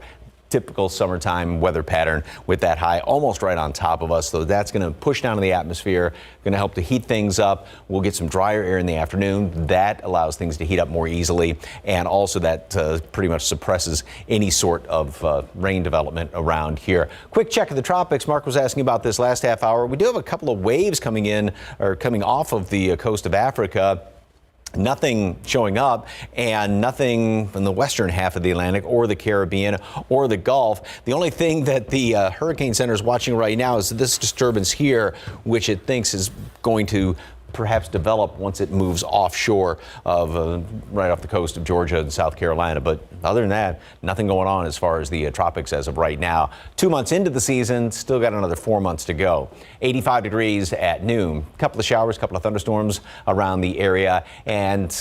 Typical summertime weather pattern with that high almost right on top of us. So that's going to push down in the atmosphere, going to help to heat things up. We'll get some drier air in the afternoon. That allows things to heat up more easily. And also that pretty much suppresses any sort of rain development around here. Quick check of the tropics. Mark was asking about this last half hour. We do have a couple of waves coming in or coming off of the coast of Africa. Nothing showing up and nothing in the western half of the Atlantic or the Caribbean or the Gulf. The only thing that the Hurricane Center is watching right now is this disturbance here, which it thinks is going to perhaps develop once it moves offshore of right off the coast of Georgia and South Carolina. But other than that, nothing going on as far as the tropics as of right now. 2 months into the season, still got another 4 months to go. 85 degrees at noon. Couple of showers, couple of thunderstorms around the area, and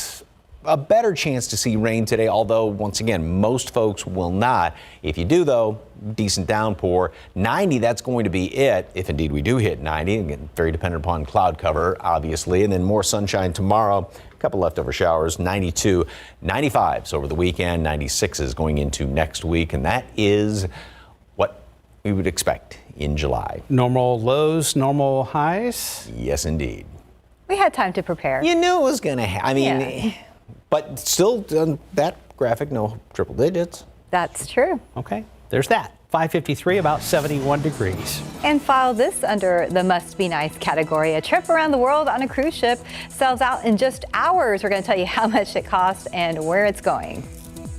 a better chance to see rain today, although once again, most folks will not. If you do, though, decent downpour. 90, that's going to be it, if indeed we do hit 90. Again, very dependent upon cloud cover, obviously, and then more sunshine tomorrow. A couple leftover showers, 92, 95s over the weekend, 96s going into next week, and that is what we would expect in July. Normal lows, normal highs? Yes, indeed. We had time to prepare. You knew it was going to happen. But still, that graphic, no triple digits. That's true. Okay, there's that. 5:53, about 71 degrees. And file this under the must be nice category. A trip around the world on a cruise ship sells out in just hours. We're going to tell you how much it costs and where it's going.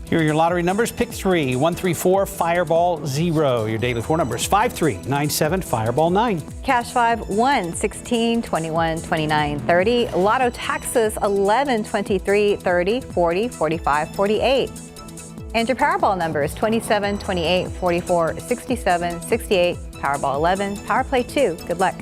Here are your lottery numbers. Pick 3, 134, Fireball 0. Your daily 4 numbers, 5397, Fireball 9. Cash 5, 1, 16, 21, 29, 30. Lotto taxes 11, 23, 30, 40, 45, 48. And your Powerball numbers, 27, 28, 44, 67, 68, Powerball 11, Power Play 2. Good luck.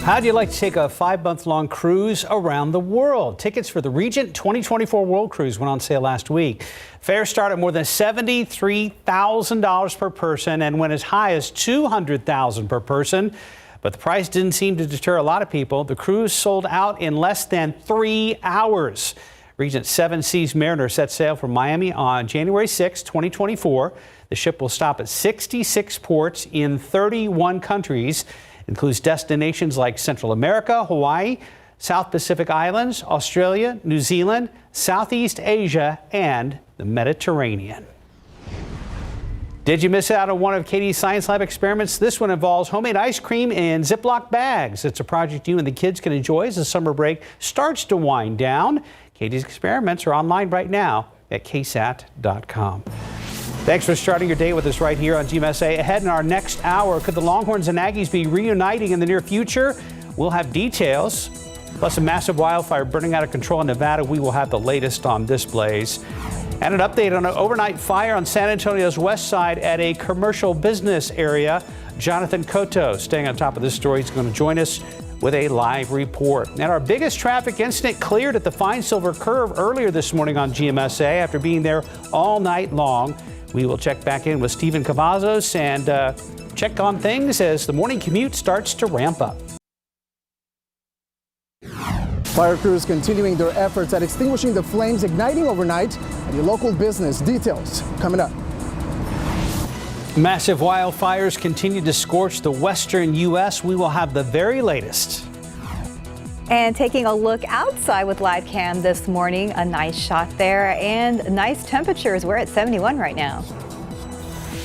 How'd you like to take a 5-month-long cruise around the world? Tickets for the Regent 2024 World Cruise went on sale last week. Fares start at more than $73,000 per person and went as high as $200,000 per person. But the price didn't seem to deter a lot of people. The cruise sold out in less than 3 hours. Regent 7 Seas Mariner set sail from Miami on January 6, 2024. The ship will stop at 66 ports in 31 countries. Includes destinations like Central America, Hawaii, South Pacific Islands, Australia, New Zealand, Southeast Asia, and the Mediterranean. Did you miss out on one of Katie's Science Lab experiments? This one involves homemade ice cream in Ziploc bags. It's a project you and the kids can enjoy as the summer break starts to wind down. Katie's experiments are online right now at KSAT.com. Thanks for starting your day with us right here on GMSA. Ahead in our next hour, could the Longhorns and Aggies be reuniting in the near future? We'll have details. Plus a massive wildfire burning out of control in Nevada. We will have the latest on this blaze. And an update on an overnight fire on San Antonio's west side at a commercial business area. Jonathan Cotto, staying on top of this story, is going to join us with a live report. And our biggest traffic incident cleared at the Fine Silver Curve earlier this morning on GMSA after being there all night long. We will check back in with Stephen Cavazos and check on things as the morning commute starts to ramp up. Fire crews continuing their efforts at extinguishing the flames igniting overnight at your local business. Details coming up. Massive wildfires continue to scorch the western U.S. We will have the very latest. And taking a look outside with live cam this morning, a nice shot there and nice temperatures. We're at 71 right now.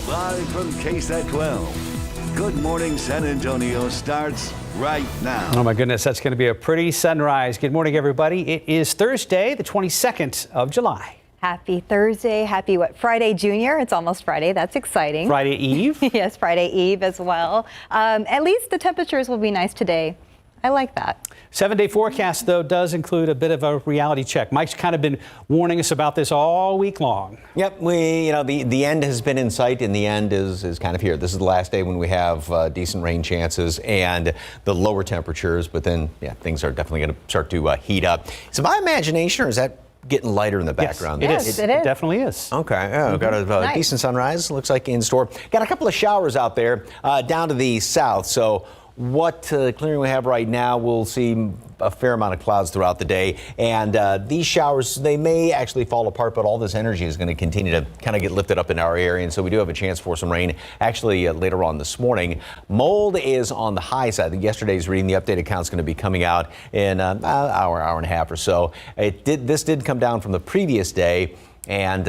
Live from KSAT 12. Good morning, San Antonio starts right now. Oh my goodness, that's going to be a pretty sunrise. Good morning, everybody. It is Thursday, the 22nd of July. Happy Thursday. Happy Friday, Junior. It's almost Friday. That's exciting. Friday Eve? Yes, Friday Eve as well. At least the temperatures will be nice today. I like that. 7-day forecast, though, does include a bit of a reality check. Mike's kind of been warning us about this all week long. Yep, the end has been in sight, and the end is kind of here. This is the last day when we have decent rain chances and the lower temperatures, but then, yeah, things are definitely going to start to heat up. Is it my imagination, or is that getting lighter in the background? Yes, it is. It definitely is. Okay, yeah, we've got a Nice. decent sunrise, looks like in store. Got a couple of showers out there down to the south, so what clearing we have right now, we'll see a fair amount of clouds throughout the day. And these showers, they may actually fall apart, but all this energy is going to continue to kind of get lifted up in our area. And so we do have a chance for some rain actually later on this morning. Mold is on the high side. I think yesterday's reading, the updated count is going to be coming out in an hour and a half or so. This did come down from the previous day. And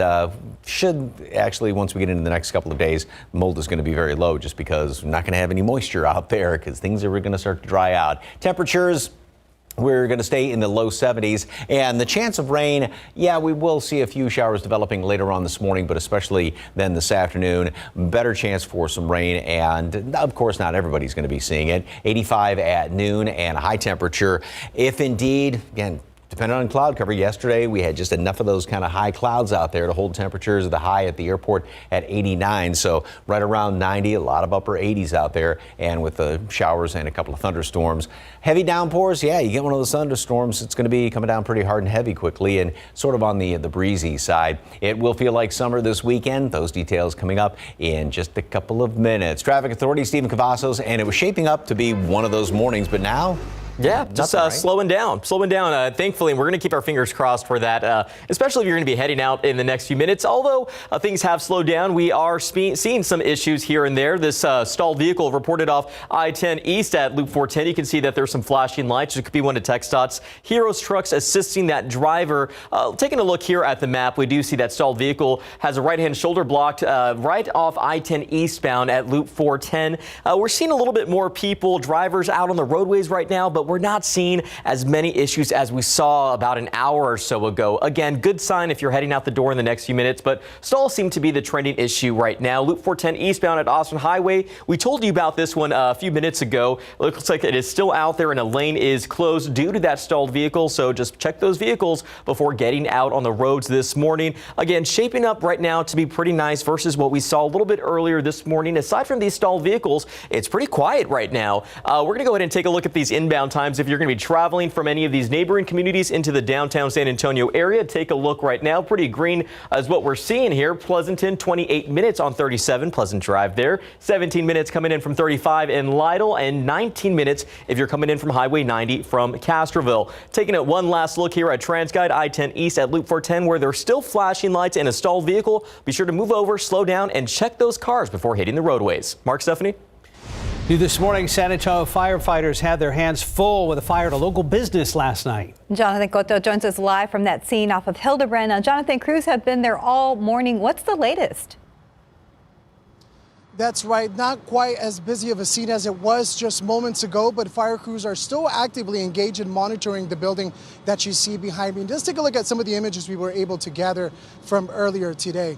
should actually, once we get into the next couple of days, mold is going to be very low just because we're not going to have any moisture out there because things are going to start to dry out. Temperatures, we're going to stay in the low 70s. And the chance of rain, yeah, we will see a few showers developing later on this morning, but especially then this afternoon. Better chance for some rain. And of course, not everybody's going to be seeing it. 85 at noon and a high temperature. If indeed, again, depending on cloud cover, yesterday we had just enough of those kind of high clouds out there to hold temperatures at the high at the airport at 89. So right around 90, a lot of upper 80s out there. And with the showers and a couple of thunderstorms. Heavy downpours, yeah, you get one of those thunderstorms, it's going to be coming down pretty hard and heavy quickly and sort of on the breezy side. It will feel like summer this weekend. Those details coming up in just a couple of minutes. Traffic Authority, Stephen Cavazos, and it was shaping up to be one of those mornings, but now... Yeah, just slowing down. Thankfully, we're going to keep our fingers crossed for that, especially if you're going to be heading out in the next few minutes. Although things have slowed down, we are seeing some issues here and there. This stalled vehicle reported off I-10 East at Loop 410. You can see that there's some flashing lights. It could be one of TxDOT's Heroes trucks assisting that driver. Taking a look here at the map, we do see that stalled vehicle has a right-hand shoulder blocked right off I-10 eastbound at Loop 410. We're seeing a little bit more people, drivers out on the roadways right now, but we're not seeing as many issues as we saw about an hour or so ago. Again, good sign if you're heading out the door in the next few minutes, but stalls seem to be the trending issue right now. Loop 410 eastbound at Austin Highway. We told you about this one a few minutes ago. It looks like it is still out there and a lane is closed due to that stalled vehicle, so just check those vehicles before getting out on the roads this morning. Again, shaping up right now to be pretty nice versus what we saw a little bit earlier this morning. Aside from these stalled vehicles, it's pretty quiet right now. We're going to go ahead and take a look at these inbound times. If you're going to be traveling from any of these neighboring communities into the downtown San Antonio area, take a look right now. Pretty green is what we're seeing here. Pleasanton, 28 minutes on 37, Pleasant Drive there. 17 minutes coming in from 35 in Lytle, and 19 minutes if you're coming in from Highway 90 from Castroville. Taking it one last look here at TransGuide I-10 East at Loop 410, where there's still flashing lights and a stalled vehicle. Be sure to move over, slow down, and check those cars before hitting the roadways. Mark, Stephanie? New this morning, San Antonio firefighters had their hands full with a fire at a local business last night. Jonathan Cotto joins us live from that scene off of Hildebrand. Now, Jonathan, crews have been there all morning. What's the latest? That's right. Not quite as busy of a scene as it was just moments ago, but fire crews are still actively engaged in monitoring the building that you see behind me. Just take a look at some of the images we were able to gather from earlier today.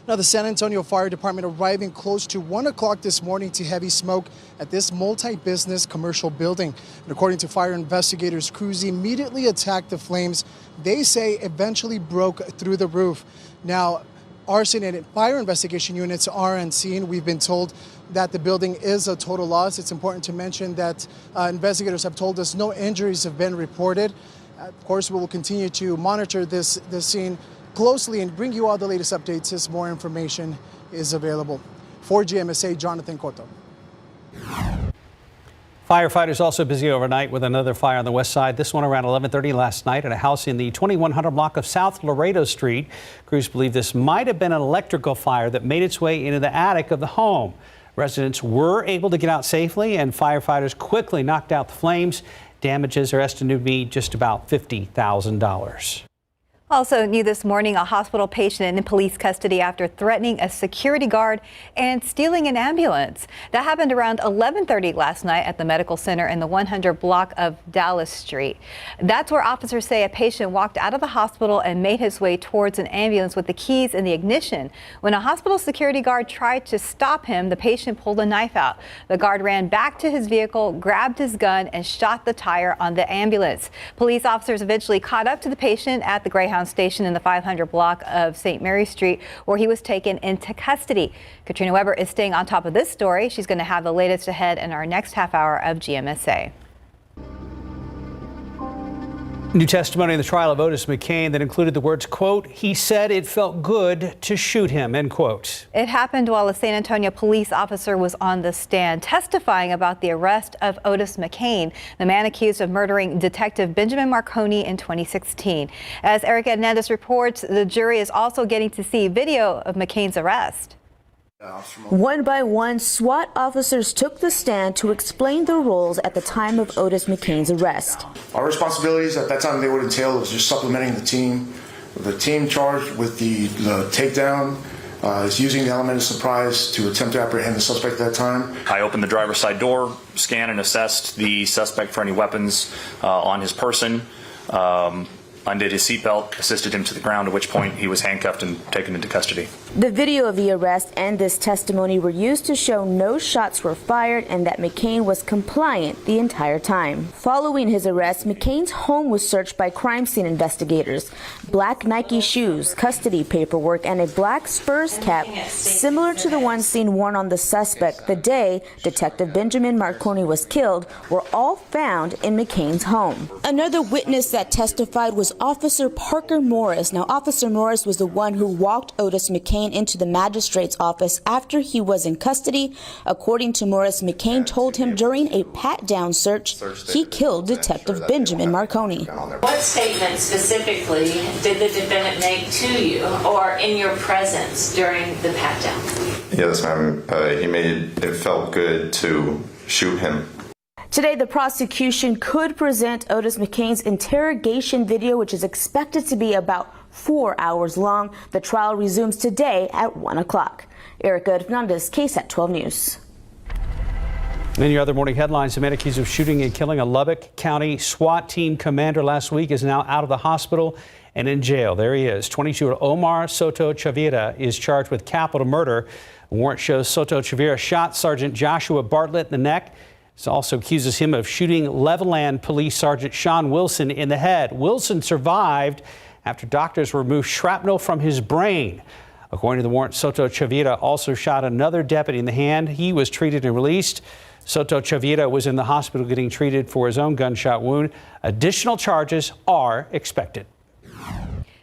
Now, the San Antonio Fire Department arriving close to 1 o'clock this morning to heavy smoke at this multi-business commercial building. And according to fire investigators, crews immediately attacked the flames. They say eventually broke through the roof. Now, arson and fire investigation units are on scene. We've been told that the building is a total loss. It's important to mention that investigators have told us no injuries have been reported. Of course, we will continue to monitor this scene closely and bring you all the latest updates as more information is available. For GMSA, Jonathan Cotto. Firefighters also busy overnight with another fire on the west side. This one around 11:30 last night at a house in the 2100 block of South Laredo Street. Crews believe this might have been an electrical fire that made its way into the attic of the home. Residents were able to get out safely, and firefighters quickly knocked out the flames. Damages are estimated to be just about $50,000. Also new this morning, a hospital patient in police custody after threatening a security guard and stealing an ambulance. That happened around 11:30 last night at the medical center in the 100 block of Dallas Street. That's where officers say a patient walked out of the hospital and made his way towards an ambulance with the keys in the ignition. When a hospital security guard tried to stop him, the patient pulled a knife out. The guard ran back to his vehicle, grabbed his gun, and shot the tire on the ambulance. Police officers eventually caught up to the patient at the Greyhound station in the 500 block of St. Mary Street, where he was taken into custody. Katrina Weber is staying on top of this story. She's going to have the latest ahead in our next half hour of GMSA. New testimony in the trial of Otis Mccain that included the words, quote, "He said it felt good to shoot him," end quote. It happened while a San Antonio police officer was on the stand testifying about the arrest of Otis Mccain, the man accused of murdering Detective Benjamin Marconi in 2016. As Erica Hernandez reports, the jury is also getting to see video of McCain's arrest. One by one, SWAT officers took the stand to explain their roles at the time of Otis Mccain's arrest. Our responsibilities at that time, they would entail was just supplementing the team. The team charged with the takedown is using the element of surprise to attempt to apprehend the suspect at that time. I opened the driver's side door, scanned and assessed the suspect for any weapons on his person. Undid his seatbelt, assisted him to the ground, at which point he was handcuffed and taken into custody. The video of the arrest and this testimony were used to show no shots were fired and that McCain was compliant the entire time. Following his arrest, McCain's home was searched by crime scene investigators. Black Nike shoes, custody paperwork, and a black Spurs cap similar to the one seen worn on the suspect the day Detective Benjamin Marconi was killed were all found in McCain's home. Another witness that testified was Officer Parker Morris. Now, Officer Morris was the one who walked Otis McCain into the magistrate's office after he was in custody. According to Morris, McCain told him during a pat-down search he killed Detective Benjamin Marconi. What statement specifically did the defendant make to you or in your presence during the pat-down? Yes, ma'am. He made it felt good to shoot him. Today, the prosecution could present Otis McCain's interrogation video, which is expected to be about 4 hours long. The trial resumes today at 1 o'clock. Erica Hernandez, KSAT 12 News. In your other morning headlines, the man accused of shooting and killing a Lubbock County SWAT team commander last week is now out of the hospital and in jail. There he is. 22-year-old Omar Soto Chavira is charged with capital murder. A warrant shows Soto Chavira shot Sergeant Joshua Bartlett in the neck. It also accuses him of shooting Levelland Police Sergeant Sean Wilson in the head. Wilson survived after doctors removed shrapnel from his brain. According to the warrant, Soto Chavira also shot another deputy in the hand. He was treated and released. Soto Chavira was in the hospital getting treated for his own gunshot wound. Additional charges are expected.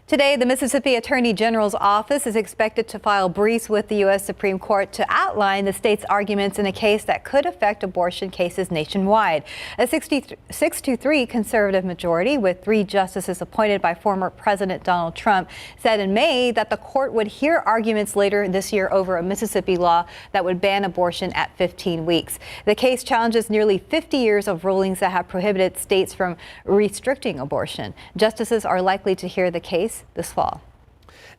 Today, the Mississippi Attorney General's office is expected to file briefs with the U.S. Supreme Court to outline the state's arguments in a case that could affect abortion cases nationwide. A 6-3 conservative majority with 3 justices appointed by former President Donald Trump said in May that the court would hear arguments later this year over a Mississippi law that would ban abortion at 15 weeks. The case challenges nearly 50 years of rulings that have prohibited states from restricting abortion. Justices are likely to hear the case this fall.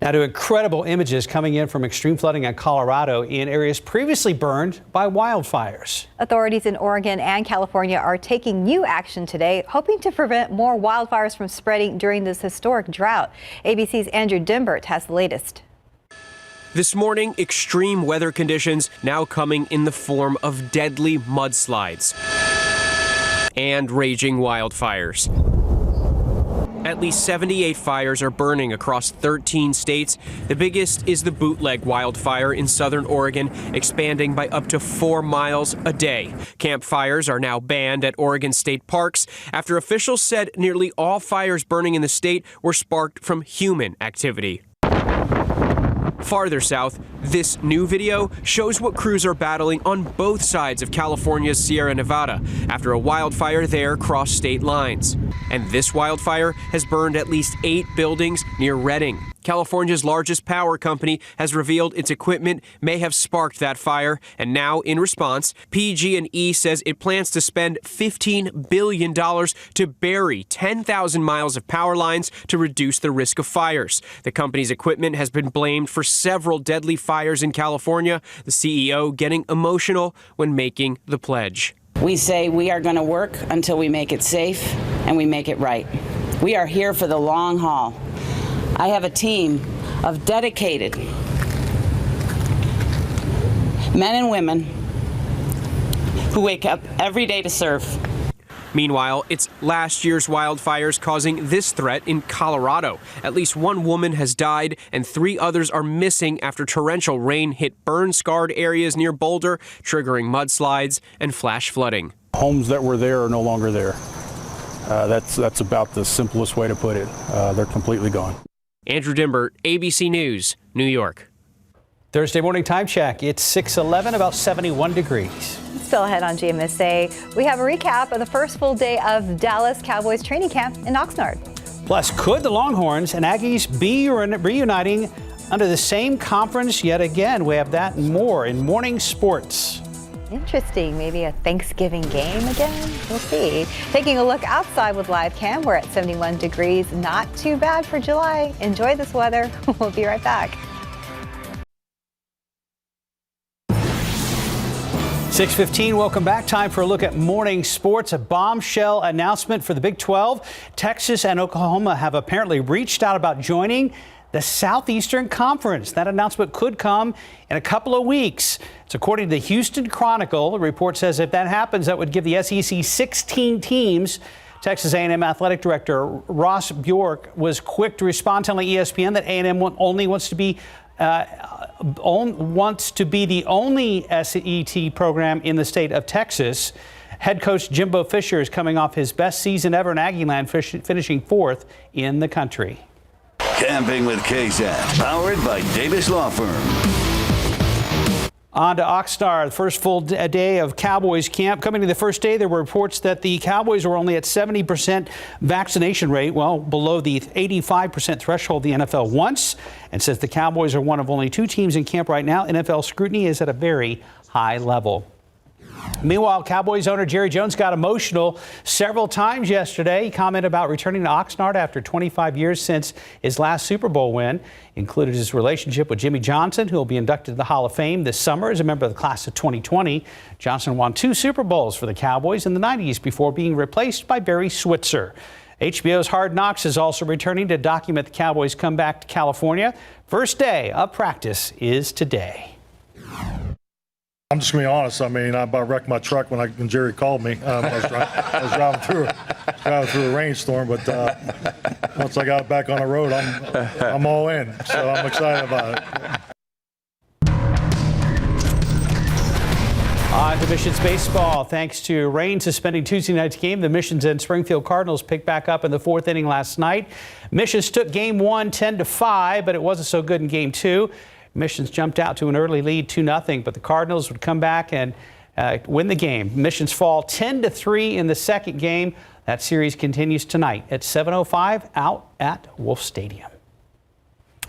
Now to incredible images coming in from extreme flooding in Colorado in areas previously burned by wildfires. Authorities in Oregon and California are taking new action today, hoping to prevent more wildfires from spreading during this historic drought. ABC's Andrew Dimbert has the latest. This morning, extreme weather conditions now coming in the form of deadly mudslides and raging wildfires. At least 78 fires are burning across 13 states. The biggest is the Bootleg wildfire in southern Oregon, expanding by up to 4 miles a day. Campfires are now banned at Oregon state parks after officials said nearly all fires burning in the state were sparked from human activity. Farther south, this new video shows what crews are battling on both sides of California's Sierra Nevada after a wildfire there crossed state lines. And this wildfire has burned at least 8 buildings near Redding. California's largest power company has revealed its equipment may have sparked that fire, and now, in response, PG&E says it plans to spend $15 billion to bury 10,000 miles of power lines to reduce the risk of fires. The company's equipment has been blamed for several deadly fires in California, the CEO getting emotional when making the pledge. We say we are going to work until we make it safe and we make it right. We are here for the long haul. I have a team of dedicated men and women who wake up every day to serve. Meanwhile, it's last year's wildfires causing this threat in Colorado. At least 1 woman has died and 3 others are missing after torrential rain hit burn-scarred areas near Boulder, triggering mudslides and flash flooding. Homes that were there are no longer there. That's about the simplest way to put it. They're completely gone. Andrew Dimbert, ABC News, New York. Thursday morning time check. It's 6:11, about 71 degrees. Still ahead on GMSA, we have a recap of the first full day of Dallas Cowboys training camp in Oxnard. Plus, could the Longhorns and Aggies be reuniting under the same conference yet again? We have that and more in morning sports. Interesting. Maybe a Thanksgiving game again? We'll see. Taking a look outside with live cam, we're at 71 degrees. Not too bad for July. Enjoy this weather. We'll be right back. 6:15, welcome back. Time for a look at morning sports. A bombshell announcement for the Big 12. Texas and Oklahoma have apparently reached out about joining the Southeastern Conference. That announcement could come in a couple of weeks. It's according to the Houston Chronicle. The report says if that happens, that would give the SEC 16 teams. Texas A&M Athletic Director Ross Bjork was quick to respond, telling ESPN that A&M only wants to be the only SET program in the state of Texas. Head coach Jimbo Fisher is coming off his best season ever in Aggieland, finishing 4th in the country. Camping with KSAT, powered by Davis Law Firm. On to Oxnard, the first full day of Cowboys camp. Coming to the first day, there were reports that the Cowboys were only at 70% vaccination rate, well, below the 85% threshold the NFL wants. And since the Cowboys are one of only 2 teams in camp right now, NFL scrutiny is at a very high level. Meanwhile, Cowboys owner Jerry Jones got emotional several times yesterday. He commented about returning to Oxnard after 25 years since his last Super Bowl win. Included his relationship with Jimmy Johnson, who will be inducted to the Hall of Fame this summer as a member of the class of 2020. Johnson won 2 Super Bowls for the Cowboys in the 90s before being replaced by Barry Switzer. HBO's Hard Knocks is also returning to document the Cowboys' comeback to California. First day of practice is today. I'm just going to be honest. I mean, I about wrecked my truck when Jerry called me. I was driving through a rainstorm, but once I got back on the road, I'm all in. So I'm excited about it. On to Missions baseball. Thanks to rain suspending Tuesday night's game, the Missions and Springfield Cardinals picked back up in the 4th inning last night. Missions took game 1 10-5, but it wasn't so good in game 2. Missions jumped out to an early lead 2-0, but the Cardinals would come back and win the game. Missions fall 10-3 in the second game. That series continues tonight at 7:05 out at Wolf Stadium.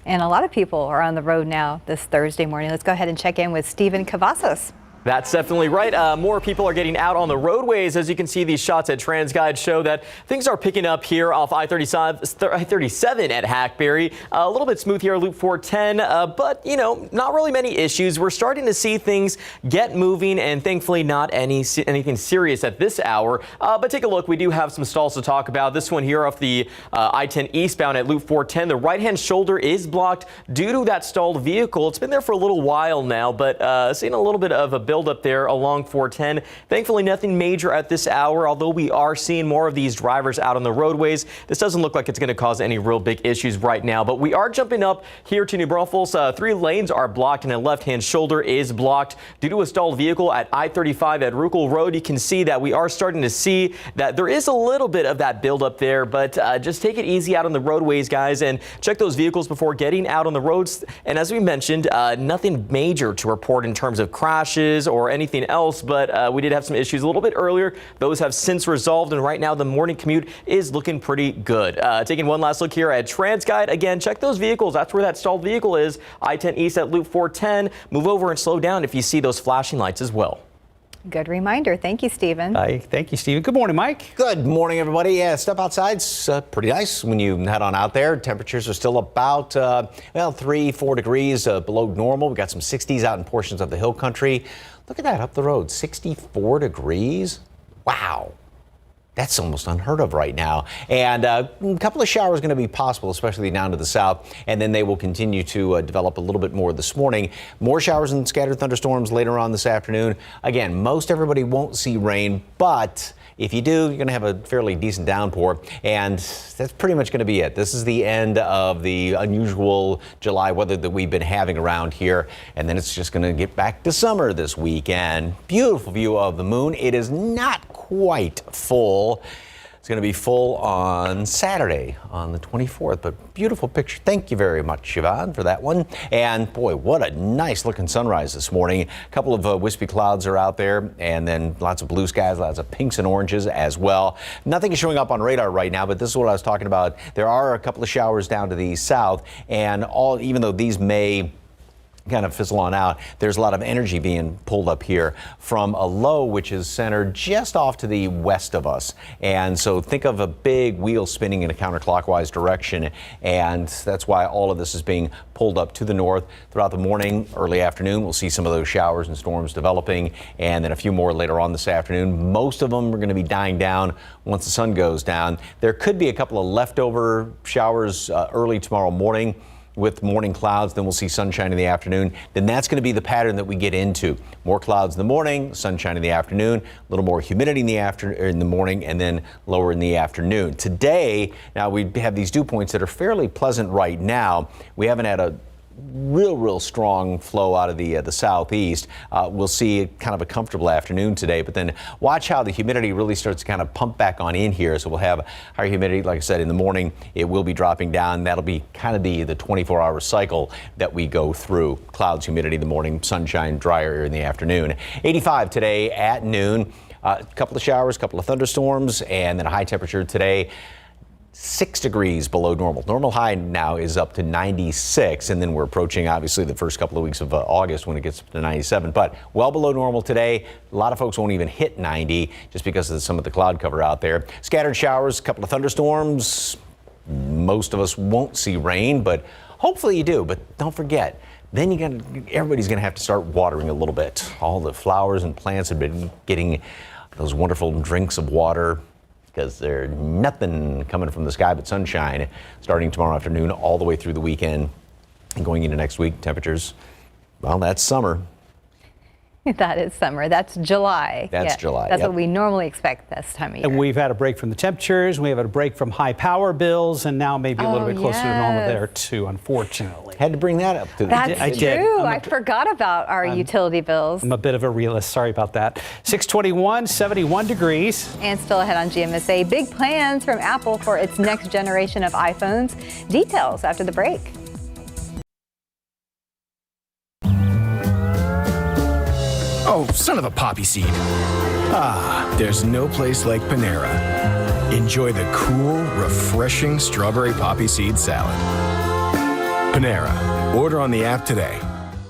And a lot of people are on the road now this Thursday morning. Let's go ahead and check in with Stephen Cavazos. That's definitely right. More people are getting out on the roadways. As you can see, these shots at TransGuide show that things are picking up here off I-37 at Hackberry. A little bit smooth here at Loop 410, but, you know, not really many issues. We're starting to see things get moving, and thankfully not anything serious at this hour. But take a look. We do have some stalls to talk about. This one here off the I-10 eastbound at Loop 410. The right-hand shoulder is blocked due to that stalled vehicle. It's been there for a little while now, but seeing a little bit of a build up there along 410. Thankfully, nothing major at this hour, although we are seeing more of these drivers out on the roadways. This doesn't look like it's going to cause any real big issues right now, but we are jumping up here to New Braunfels. 3 lanes are blocked and a left-hand shoulder is blocked due to a stalled vehicle at I-35 at Ruckel Road. You can see that we are starting to see that there is a little bit of that build up there, but just take it easy out on the roadways, guys, and check those vehicles before getting out on the roads. And as we mentioned, nothing major to report in terms of crashes or anything else, but we did have some issues a little bit earlier. Those have since resolved, and right now the morning commute is looking pretty good. Taking one last look here at TransGuide. Again, check those vehicles. That's where that stalled vehicle is. I-10 East at Loop 410. Move over and slow down if you see those flashing lights as well. Good reminder. Thank you, Stephen. Thank you, Stephen. Good morning, Mike. Good morning, everybody. Yeah, step outside's pretty nice when you head on out there. Temperatures are still about, 3-4 degrees below normal. We got some 60s out in portions of the hill country. Look at that up the road, 64 degrees. Wow. That's almost unheard of right now. And a couple of showers going to be possible, especially down to the south. And then they will continue to develop a little bit more this morning. More showers and scattered thunderstorms later on this afternoon. Again, most everybody won't see rain, but if you do, you're going to have a fairly decent downpour. And that's pretty much going to be it. This is the end of the unusual July weather that we've been having around here. And then it's just going to get back to summer this weekend. Beautiful view of the moon. It is not quite full. It's going to be full on Saturday on the 24th, but beautiful picture. Thank you very much, Siobhan, for that one. And boy, what a nice looking sunrise this morning. A couple of wispy clouds are out there, and then lots of blue skies, lots of pinks and oranges as well. Nothing is showing up on radar right now, but this is what I was talking about. There are a couple of showers down to the south, and even though these may kind of fizzle on out, there's a lot of energy being pulled up here from a low which is centered just off to the west of us. And so think of a big wheel spinning in a counterclockwise direction, and that's why all of this is being pulled up to the north. Throughout the morning, early afternoon, we'll see some of those showers and storms developing, and then a few more later on this afternoon. Most of them are going to be dying down once the sun goes down. There could be a couple of leftover showers early tomorrow morning with morning clouds. Then we'll see sunshine in the afternoon. Then that's going to be the pattern that we get into. More clouds in the morning, sunshine in the afternoon, a little more humidity in the morning, and then lower in the afternoon. Today, now we have these dew points that are fairly pleasant right now. We haven't had a real strong flow out of the southeast. We'll see kind of a comfortable afternoon today, but then watch how the humidity really starts to kind of pump back on in here. So we'll have higher humidity, like I said, in the morning. It will be dropping down. That'll be kind of the 24-hour cycle that we go through. Clouds, humidity in the morning, sunshine, drier in the afternoon. 85 today at noon. A couple of showers, a couple of thunderstorms, and then a high temperature today. 6 degrees below normal. Normal high now is up to 96, and then we're approaching obviously the first couple of weeks of August when it gets up to 97, but well below normal today. A lot of folks won't even hit 90 just because of some of the cloud cover out there. Scattered showers, a couple of thunderstorms. Most of us won't see rain, but hopefully you do. But don't forget, then everybody's going to have to start watering a little bit. All the flowers and plants have been getting those wonderful drinks of water, because there's nothing coming from the sky but sunshine starting tomorrow afternoon all the way through the weekend and going into next week. Temperatures, well, that's summer. That is summer. That's July. That's July. That's what we normally expect this time of year. And we've had a break from the temperatures. We have had a break from high power bills, and now maybe a little bit closer to normal there too, unfortunately. Had to bring that up to the That's I did. true. I forgot about our utility bills. I'm a bit of a realist. Sorry about that. 621, 71 degrees. And still ahead on GMSA, big plans from Apple for its next generation of iPhones. Details after the break. Oh, son of a poppy seed. Ah, there's no place like Panera. Enjoy the cool, refreshing strawberry poppy seed salad. Panera. Order on the app today.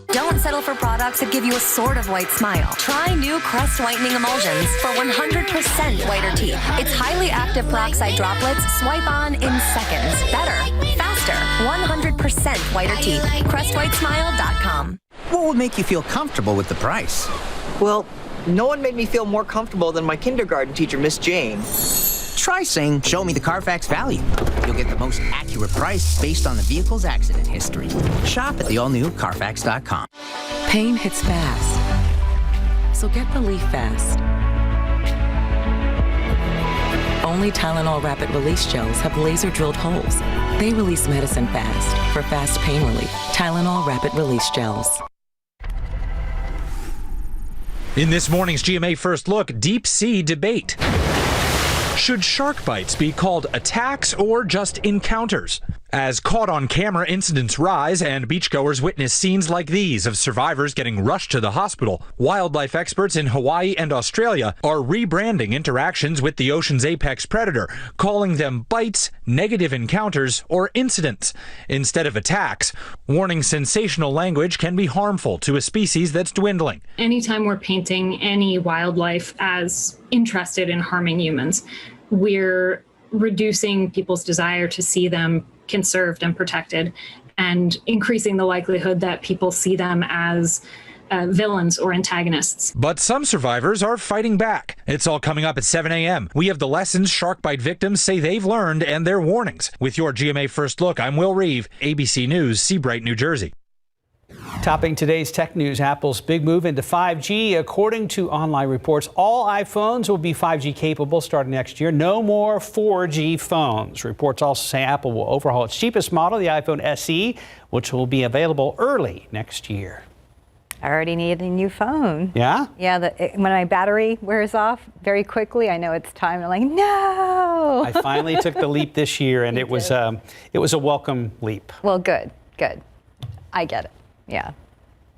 Don't settle for products that give you a sort of white smile. Try new Crest Whitening Emulsions for 100% whiter teeth. Its highly active peroxide droplets swipe on in seconds. Better, faster, 100% whiter teeth. CrestWhiteSmile.com. What would make you feel comfortable with the price? Well, no one made me feel more comfortable than my kindergarten teacher, Miss Jane. Try saying, "Show me the Carfax value." You'll get the most accurate price based on the vehicle's accident history. Shop at the all-new Carfax.com. Pain hits fast, so get relief fast. Only Tylenol Rapid Release Gels have laser-drilled holes. They release medicine fast for fast pain relief. Tylenol Rapid Release Gels. In this morning's GMA First Look, deep sea debate. Should shark bites be called attacks or just encounters? As caught-on-camera incidents rise and beachgoers witness scenes like these of survivors getting rushed to the hospital, wildlife experts in Hawaii and Australia are rebranding interactions with the ocean's apex predator, calling them bites, negative encounters, or incidents instead of attacks, warning sensational language can be harmful to a species that's dwindling. Anytime we're painting any wildlife as interested in harming humans, we're reducing people's desire to see them conserved and protected, and increasing the likelihood that people see them as villains or antagonists. But some survivors are fighting back. It's all coming up at 7 a.m. We have the lessons shark bite victims say they've learned and their warnings. With your GMA First Look, I'm Will Reeve, ABC News, Seabright, New Jersey. Topping today's tech news, Apple's big move into 5G. According to online reports, all iPhones will be 5G capable starting next year. No more 4G phones. Reports also say Apple will overhaul its cheapest model, the iPhone SE, which will be available early next year. I already need a new phone. Yeah? Yeah, when my battery wears off very quickly, I know it's time. I'm like, no! I finally took the leap this year, and it was a welcome leap. Well, good. I get it. Yeah.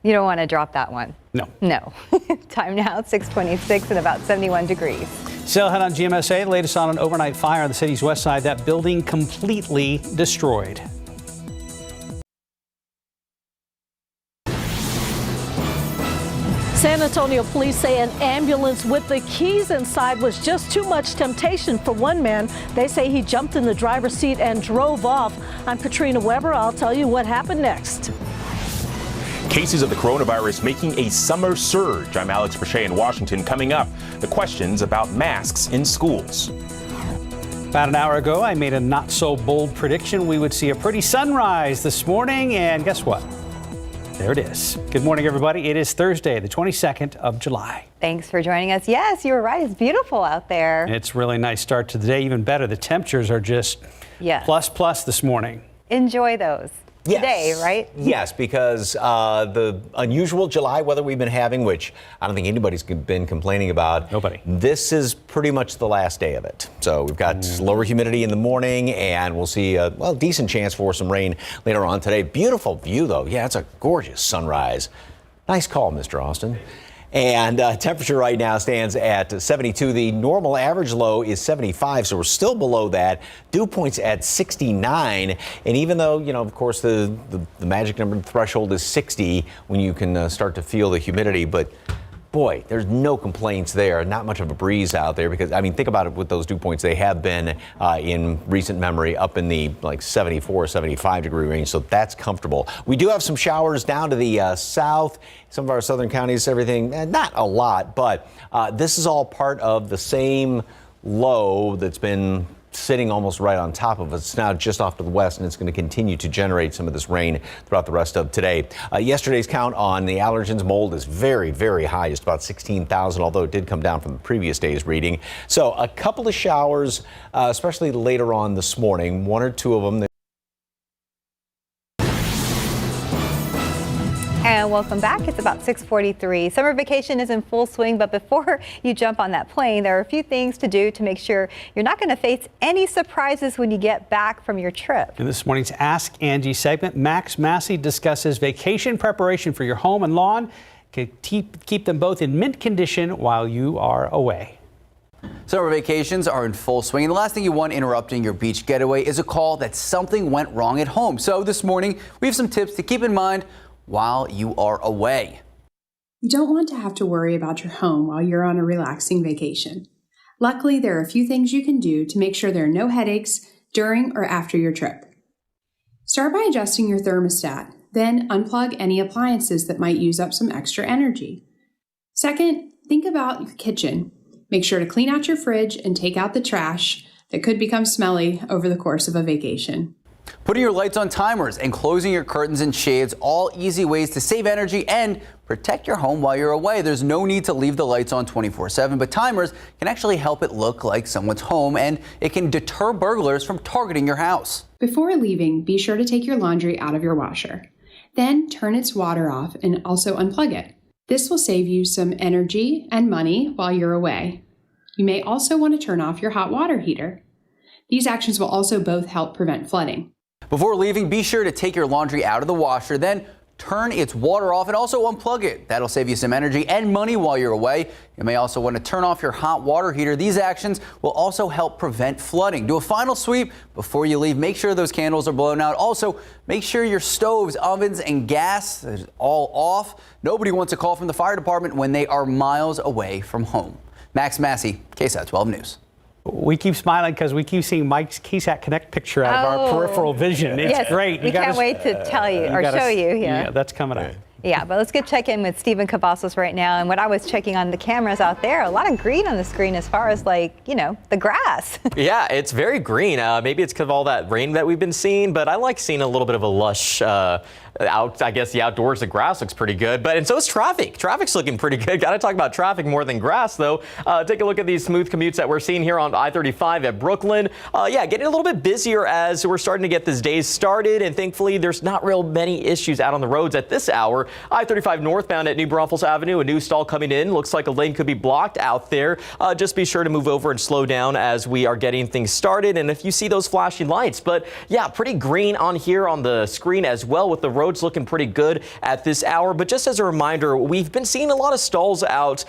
You don't want to drop that one. No. No. Time now, 6:26 and about 71 degrees. Still ahead on GMSA, the latest on an overnight fire on the city's west side. That building completely destroyed. San Antonio police say an ambulance with the keys inside was just too much temptation for one man. They say he jumped in the driver's seat and drove off. I'm Katrina Weber. I'll tell you what happened next. Cases of the coronavirus making a summer surge. I'm Alex Brachet in Washington. Coming up, the questions about masks in schools. About an hour ago, I made a not so bold prediction. We would see a pretty sunrise this morning, and guess what? There it is. Good morning, everybody. It is Thursday, the 22nd of July. Thanks for joining us. Yes, you were right. It's beautiful out there. It's a really nice start to the day. Even better, the temperatures are just plus this morning. Enjoy those. Yes. Today, right? Yes, because the unusual July weather we've been having, which I don't think anybody's been complaining about. Nobody. This is pretty much the last day of it. So we've got lower humidity in the morning, and we'll see a decent chance for some rain later on today. Beautiful view, though. Yeah, it's a gorgeous sunrise. Nice call, Mr. Austin. And temperature right now stands at 72. The normal average low is 75, so we're still below that. Dew points at 69. And even though, of course, the magic number threshold is 60 when you can start to feel the humidity, but boy, there's no complaints there. Not much of a breeze out there because, think about it with those dew points. They have been in recent memory up in the 74, 75 degree range, so that's comfortable. We do have some showers down to the south, some of our southern counties, everything, not a lot, but this is all part of the same low that's been sitting almost right on top of us. It's now just off to the west, and it's going to continue to generate some of this rain throughout the rest of today. Yesterday's count on the allergens mold is very, very high, just about 16,000, although it did come down from the previous day's reading. So a couple of showers, especially later on this morning, one or two of them. And welcome back. It's about 6:43. Summer vacation is in full swing, but before you jump on that plane, there are a few things to do to make sure you're not going to face any surprises when you get back from your trip. In this morning's Ask Angie segment, Max Massey discusses vacation preparation for your home and lawn. Keep them both in mint condition while you are away. Summer vacations are in full swing, and the last thing you want interrupting your beach getaway is a call that something went wrong at home. So this morning, we have some tips to keep in mind while you are away. You don't want to have to worry about your home while you're on a relaxing vacation. Luckily, there are a few things you can do to make sure there are no headaches during or after your trip. Start by adjusting your thermostat, then unplug any appliances that might use up some extra energy. Second, think about your kitchen. Make sure to clean out your fridge and take out the trash that could become smelly over the course of a vacation. Putting your lights on timers and closing your curtains and shades, all easy ways to save energy and protect your home while you're away. There's no need to leave the lights on 24/7, but timers can actually help it look like someone's home, and it can deter burglars from targeting your house. Before leaving, be sure to take your laundry out of your washer. Then turn its water off and also unplug it. This will save you some energy and money while you're away. You may also want to turn off your hot water heater. These actions will also both help prevent flooding. Before leaving, be sure to take your laundry out of the washer, then turn its water off and also unplug it. That'll save you some energy and money while you're away. You may also want to turn off your hot water heater. These actions will also help prevent flooding. Do a final sweep before you leave. Make sure those candles are blown out. Also, make sure your stoves, ovens, and gas is all off. Nobody wants a call from the fire department when they are miles away from home. Max Massey, KSAT 12 News. We keep smiling because we keep seeing Mike's KSAT Connect picture out of our peripheral vision. It's great. We can't wait to tell you or show you. Yeah, that's coming up. Yeah, but let's check in with Stephen Cavazos right now. And what I was checking on the cameras out there, a lot of green on the screen as far as the grass. Yeah, it's very green. Maybe it's because of all that rain that we've been seeing, but I like seeing a little bit of a lush I guess the outdoors, the grass looks pretty good, and so is traffic. Traffic's looking pretty good. Got to talk about traffic more than grass, though. Take a look at these smooth commutes that we're seeing here on I-35 at Brooklyn. Getting a little bit busier as we're starting to get this day started, and thankfully there's not real many issues out on the roads at this hour. I-35 northbound at New Braunfels Avenue, a new stall coming in. Looks like a lane could be blocked out there. Just be sure to move over and slow down as we are getting things started, and if you see those flashing lights. But yeah, pretty green on here on the screen as well, with the roads looking pretty good at this hour. But just as a reminder, we've been seeing a lot of stalls out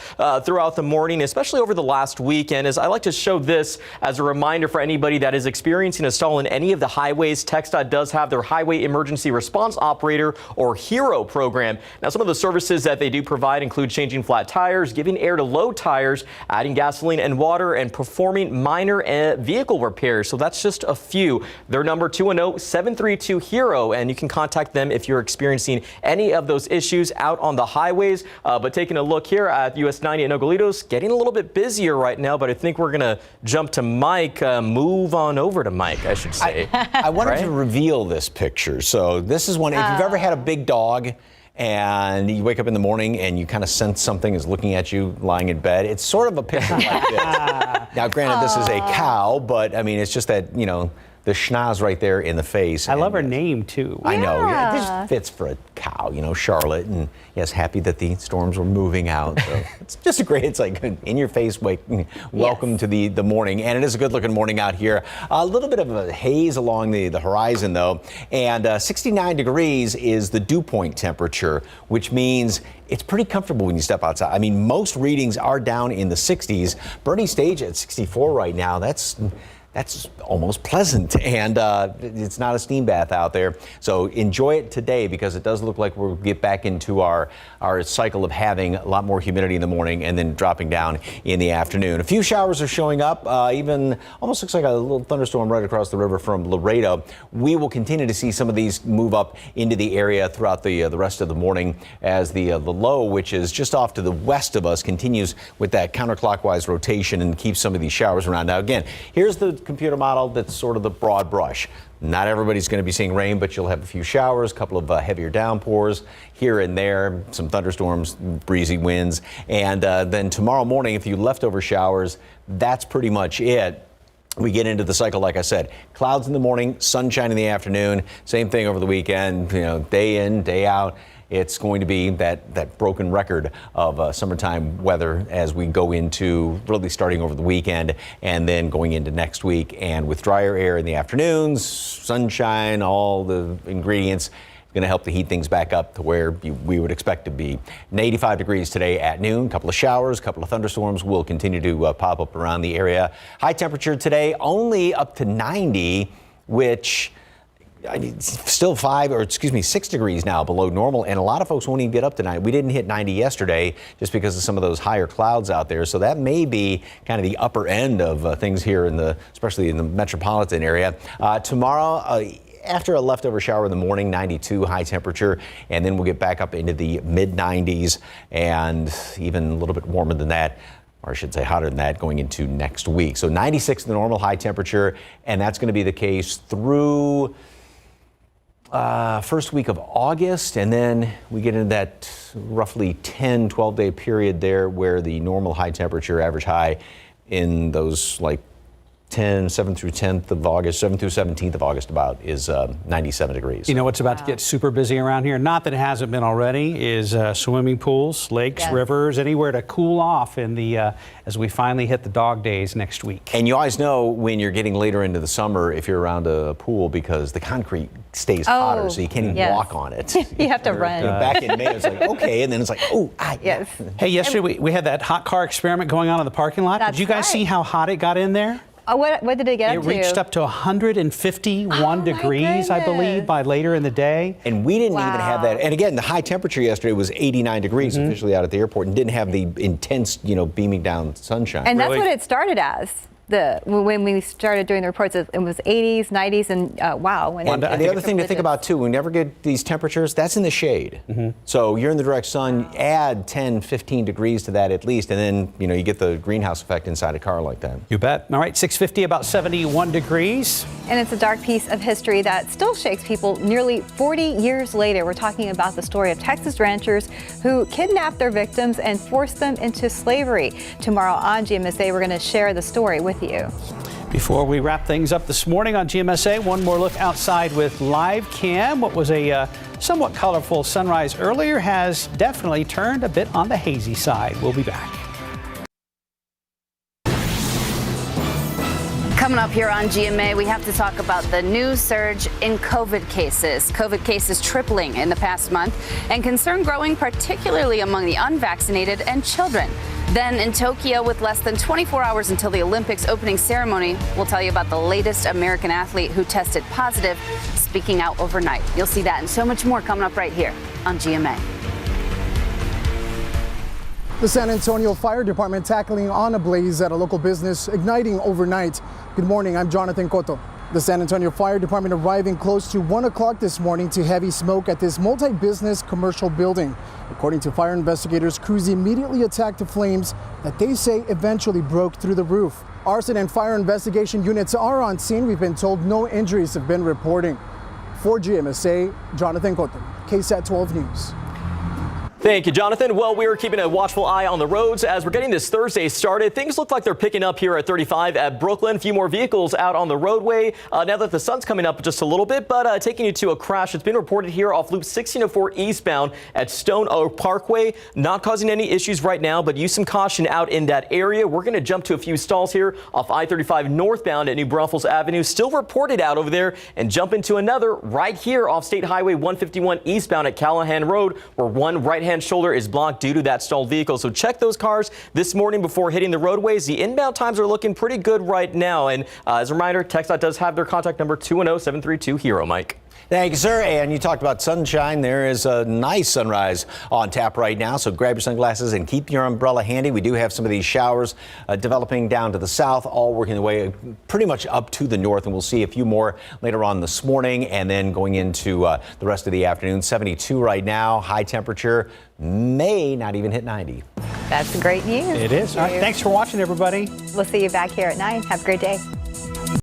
throughout the morning, especially over the last week. And as I like to show this as a reminder for anybody that is experiencing a stall in any of the highways, TxDOT does have their Highway Emergency Response Operator or HERO program. Now, some of the services that they do provide include changing flat tires, giving air to low tires, adding gasoline and water, and performing minor vehicle repairs. So that's just a few. Their number 210-732-HERO, and you can contact them if you're experiencing any of those issues out on the highways. But taking a look here at US 90 at Nogalitos, getting a little bit busier right now, but I think we're going to jump to Mike, move on over to Mike, I should say. I wanted to reveal this picture. So this is one, if you've ever had a big dog and you wake up in the morning and you kind of sense something is looking at you lying in bed, it's sort of a picture like this. Now, granted, this is a cow, but I mean, it's just that, schnoz right there in the face. I love her name, too. I know. Yeah, it just fits for a cow, Charlotte. And yes, happy that the storms were moving out. So it's just it's like in your face, welcome to the morning. And it is a good looking morning out here. A little bit of a haze along the horizon, though. And 69 degrees is the dew point temperature, which means it's pretty comfortable when you step outside. I mean, most readings are down in the 60s. Bernie Stage at 64 right now. That's almost pleasant, and it's not a steam bath out there. So enjoy it today, because it does look like we'll get back into our cycle of having a lot more humidity in the morning and then dropping down in the afternoon. A few showers are showing up, even almost looks like a little thunderstorm right across the river from Laredo. We will continue to see some of these move up into the area throughout the rest of the morning, as the low, which is just off to the west of us, continues with that counterclockwise rotation and keeps some of these showers around. Now again, here's the computer model that's sort of the broad brush. Not everybody's going to be seeing rain, but you'll have a few showers, a couple of heavier downpours here and there, some thunderstorms, breezy winds. And then tomorrow morning, if you leftover showers, that's pretty much it. We get into the cycle, like I said, clouds in the morning, sunshine in the afternoon, same thing over the weekend, day in, day out. It's going to be that broken record of summertime weather as we go into really starting over the weekend and then going into next week. And with drier air in the afternoons, sunshine, all the ingredients, going to help to heat things back up to where we would expect to be. 85 degrees today at noon. A couple of showers, a couple of thunderstorms will continue to pop up around the area. High temperature today only up to 90, which still 6 degrees now below normal, and a lot of folks won't even get up to 90. We didn't hit 90 yesterday just because of some of those higher clouds out there, so that may be kind of the upper end of things here especially in the metropolitan area. Tomorrow, after a leftover shower in the morning, 92 high temperature, and then we'll get back up into the mid 90s and even a little bit warmer than that, or I should say hotter than that, going into next week. So 96 the normal high temperature, and that's going to be the case through first week of August, and then we get into that roughly 12 day period there where the normal high temperature, average high in those 7th through 10th of August, 7th through 17th of August about is 97 degrees. You know what's about to get super busy around here? Not that it hasn't been already, is swimming pools, lakes, rivers, anywhere to cool off in the as we finally hit the dog days next week. And you always know when you're getting later into the summer if you're around a pool, because the concrete stays hotter, so you can't even walk on it. You have to run. Back in May, it was like, okay, and then it's like, yes. Hey, yesterday we had that hot car experiment going on in the parking lot. Did you guys see how hot it got in there? What did it get up to? It reached up to 151 degrees, I believe, by later in the day. And we didn't even have that. And again, the high temperature yesterday was 89 degrees officially out at the airport, and didn't have the intense, beaming down sunshine. And that's what it started as. When we started doing the reports, it was 80s, 90s, and wow. And the other thing to think about, too, we never get these temperatures, that's in the shade. So you're in the direct sun, add 10, 15 degrees to that at least, and then, you get the greenhouse effect inside a car like that. You bet. All right, 6:50, about 71 degrees. And it's a dark piece of history that still shakes people nearly 40 years later. We're talking about the story of Texas ranchers who kidnapped their victims and forced them into slavery. Tomorrow on GMSA, we're going to share the story with you. Before we wrap things up this morning on GMSA, one more look outside with live cam. What was a somewhat colorful sunrise earlier has definitely turned a bit on the hazy side. We'll be back. Coming up here on GMA, we have to talk about the new surge in COVID cases. COVID cases tripling in the past month, and concern growing particularly among the unvaccinated and children. Then in Tokyo, with less than 24 hours until the Olympics opening ceremony, we'll tell you about the latest American athlete who tested positive, speaking out overnight. You'll see that and so much more coming up right here on GMA. The San Antonio Fire Department tackling on a blaze at a local business, igniting overnight. Good morning, I'm Jonathan Cotto. The San Antonio Fire Department arriving close to 1 o'clock this morning to heavy smoke at this multi-business commercial building. According to fire investigators, crews immediately attacked the flames that they say eventually broke through the roof. Arson and fire investigation units are on scene. We've been told no injuries have been reporting. For GMSA, Jonathan Cotto, KSAT 12 News. Thank you, Jonathan. Well, we are keeping a watchful eye on the roads as we're getting this Thursday started. Things look like they're picking up here at 35 at Brooklyn. A few more vehicles out on the roadway now that the sun's coming up just a little bit, but taking you to a crash that's been reported here off Loop 1604 eastbound at Stone Oak Parkway. Not causing any issues right now, but use some caution out in that area. We're going to jump to a few stalls here off I-35 northbound at New Braunfels Avenue. Still reported out over there, and jump into another right here off State Highway 151 eastbound at Callahan Road, where one right-hand shoulder is blocked due to that stalled vehicle. So check those cars this morning before hitting the roadways. The inbound times are looking pretty good right now. And as a reminder, TxDOT does have their contact number 210-732-HERO. Mike. Thank you, sir. And you talked about sunshine. There is a nice sunrise on tap right now, so grab your sunglasses and keep your umbrella handy. We do have some of these showers developing down to the south, all working their way pretty much up to the north, and we'll see a few more later on this morning and then going into the rest of the afternoon. 72 right now, high temperature, may not even hit 90. That's great news. It is. All right, thanks for watching, everybody. We'll see you back here at 9. Have a great day.